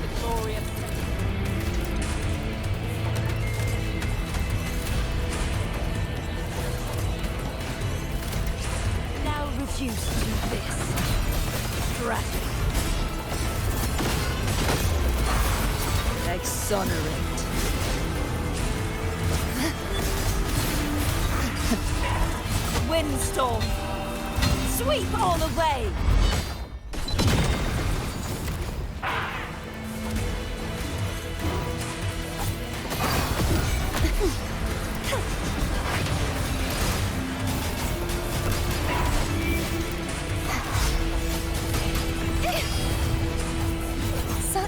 The glory of... Now reduced to this. Tragic. Exonerate. Windstorm! Sweep all away!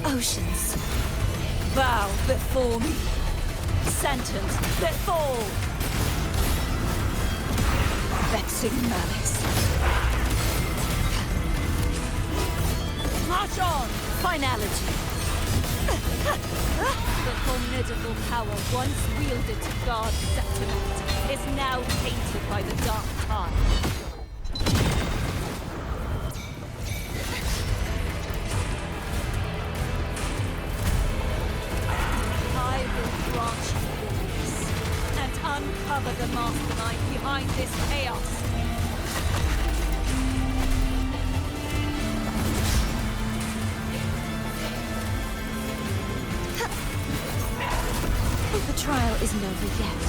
Oceans. Bow before me. Sentence before. Vexing malice. March on! Finality. The formidable power once wielded to guard Septimont is now tainted by the dark tide. I will grant you release and uncover the mastermind behind this chaos. The trial isn't over yet.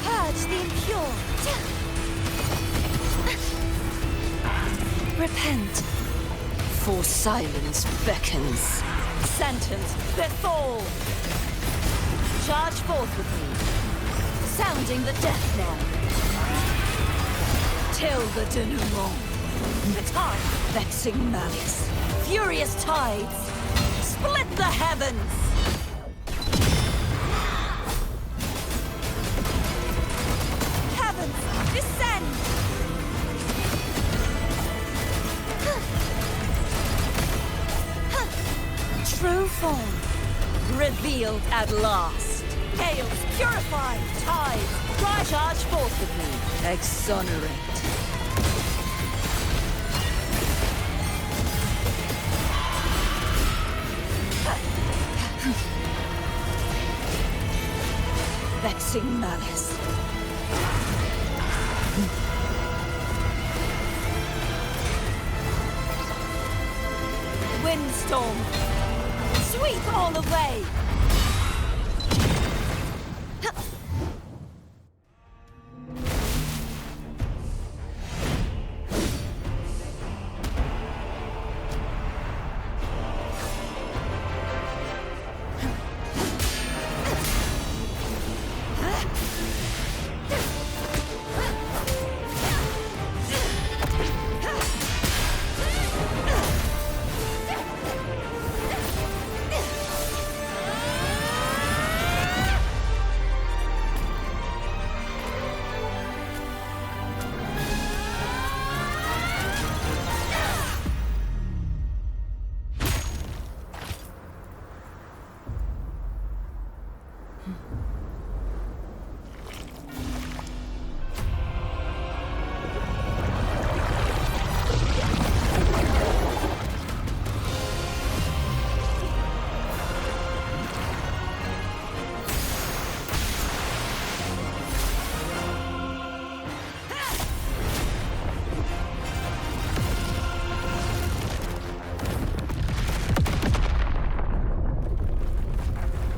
Purge the impure. Repent, for silence beckons. Sentence before. Charge forth with me, sounding the death knell. Till the denouement. The tide, vexing malice. Furious tides. Split the heavens! Heavens, descend! True form, revealed at last. Gales, purified, tides, rise, charge forth with me. Exonerate. Vexing malice. Windstorm. Sweep all away.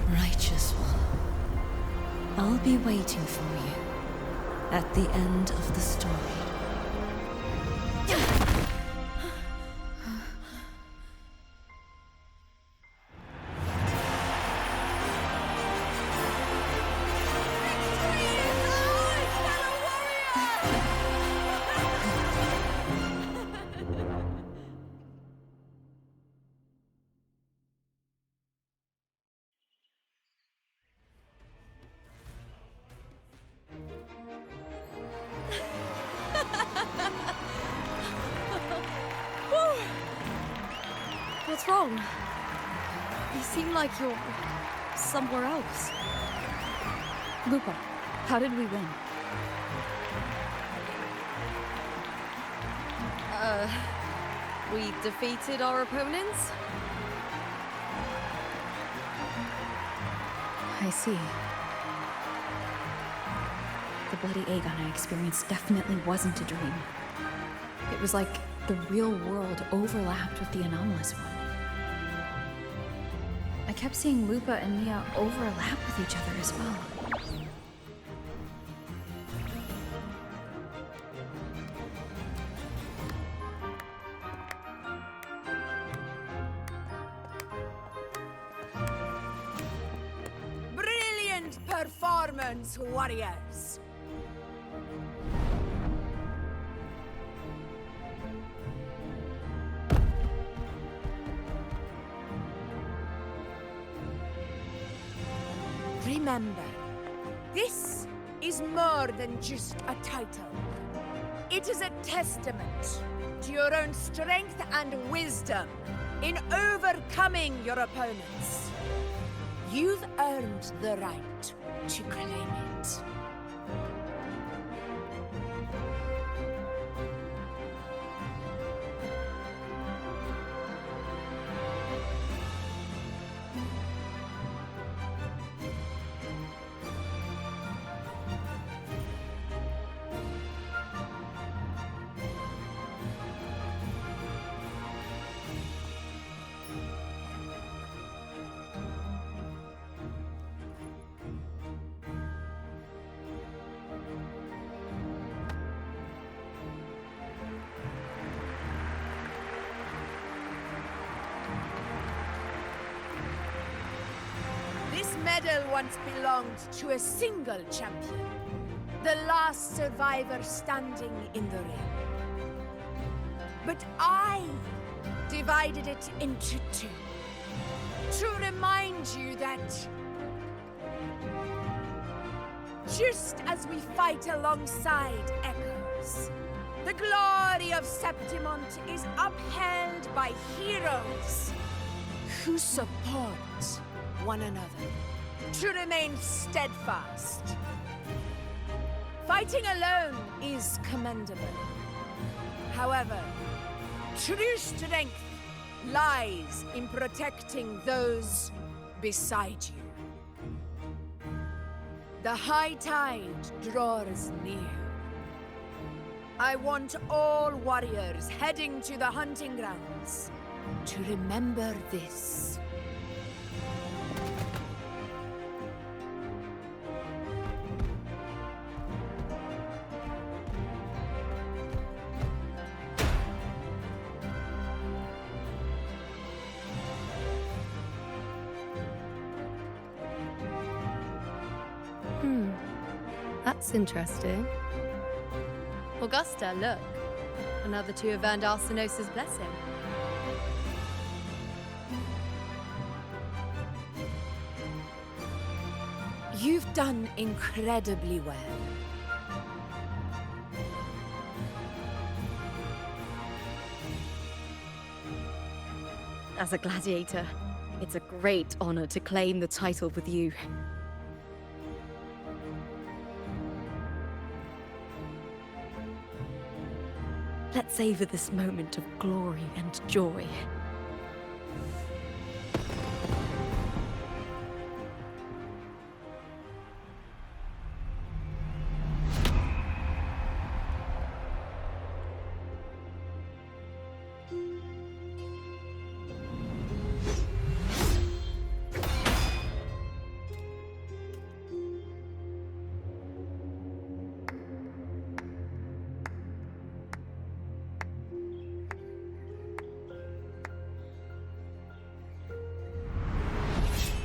Righteous one, I'll be waiting for you at the end of the story. What's wrong? You seem like you're somewhere else. Lupa, how did we win? We defeated our opponents? I see. The bloody Aegon I experienced definitely wasn't a dream. It was like the real world overlapped with the anomalous one. I kept seeing Lupa and Mia overlap with each other as well. Brilliant performance, warriors! Remember, this is more than just a title. It is a testament to your own strength and wisdom in overcoming your opponents. You've earned the right to claim it. This medal once belonged to a single champion, the last survivor standing in the ring. But I divided it into two, to remind you that just as we fight alongside echoes, the glory of Septimont is upheld by heroes who support one another, to remain steadfast. Fighting alone is commendable. However, true strength lies in protecting those beside you. The high tide draws near. I want all warriors heading to the hunting grounds to remember this. That's interesting. Augusta, look. Another two have earned Arsenos' blessing. You've done incredibly well. As a gladiator, it's a great honor to claim the title with you. Let's savor this moment of glory and joy.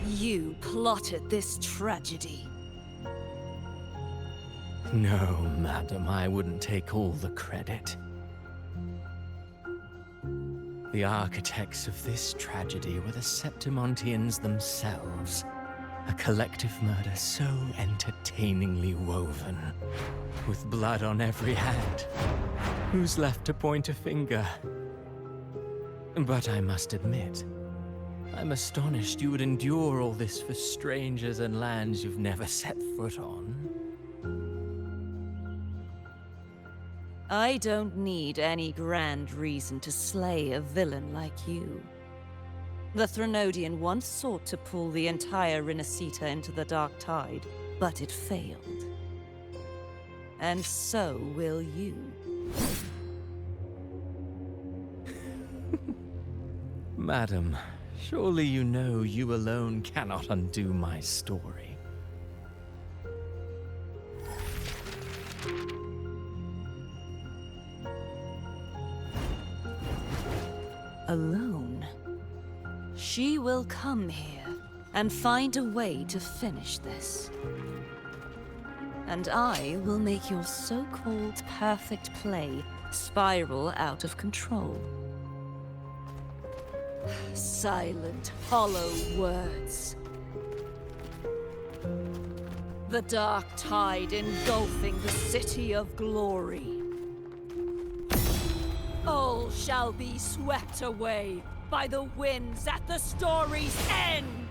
You plotted this tragedy. No, madam, I wouldn't take all the credit. The architects of this tragedy were the Septimontians themselves. A collective murder so entertainingly woven, with blood on every hand. Who's left to point a finger? But I must admit, I'm astonished you would endure all this for strangers and lands you've never set foot on. I don't need any grand reason to slay a villain like you. The Threnodian once sought to pull the entire Rinascita into the Dark Tide, but it failed. And so will you. Madam, surely you know you alone cannot undo my story. Alone? She will come here and find a way to finish this. And I will make your so-called perfect play spiral out of control. Silent, hollow words. The dark tide engulfing the city of glory. All shall be swept away by the winds at the story's end!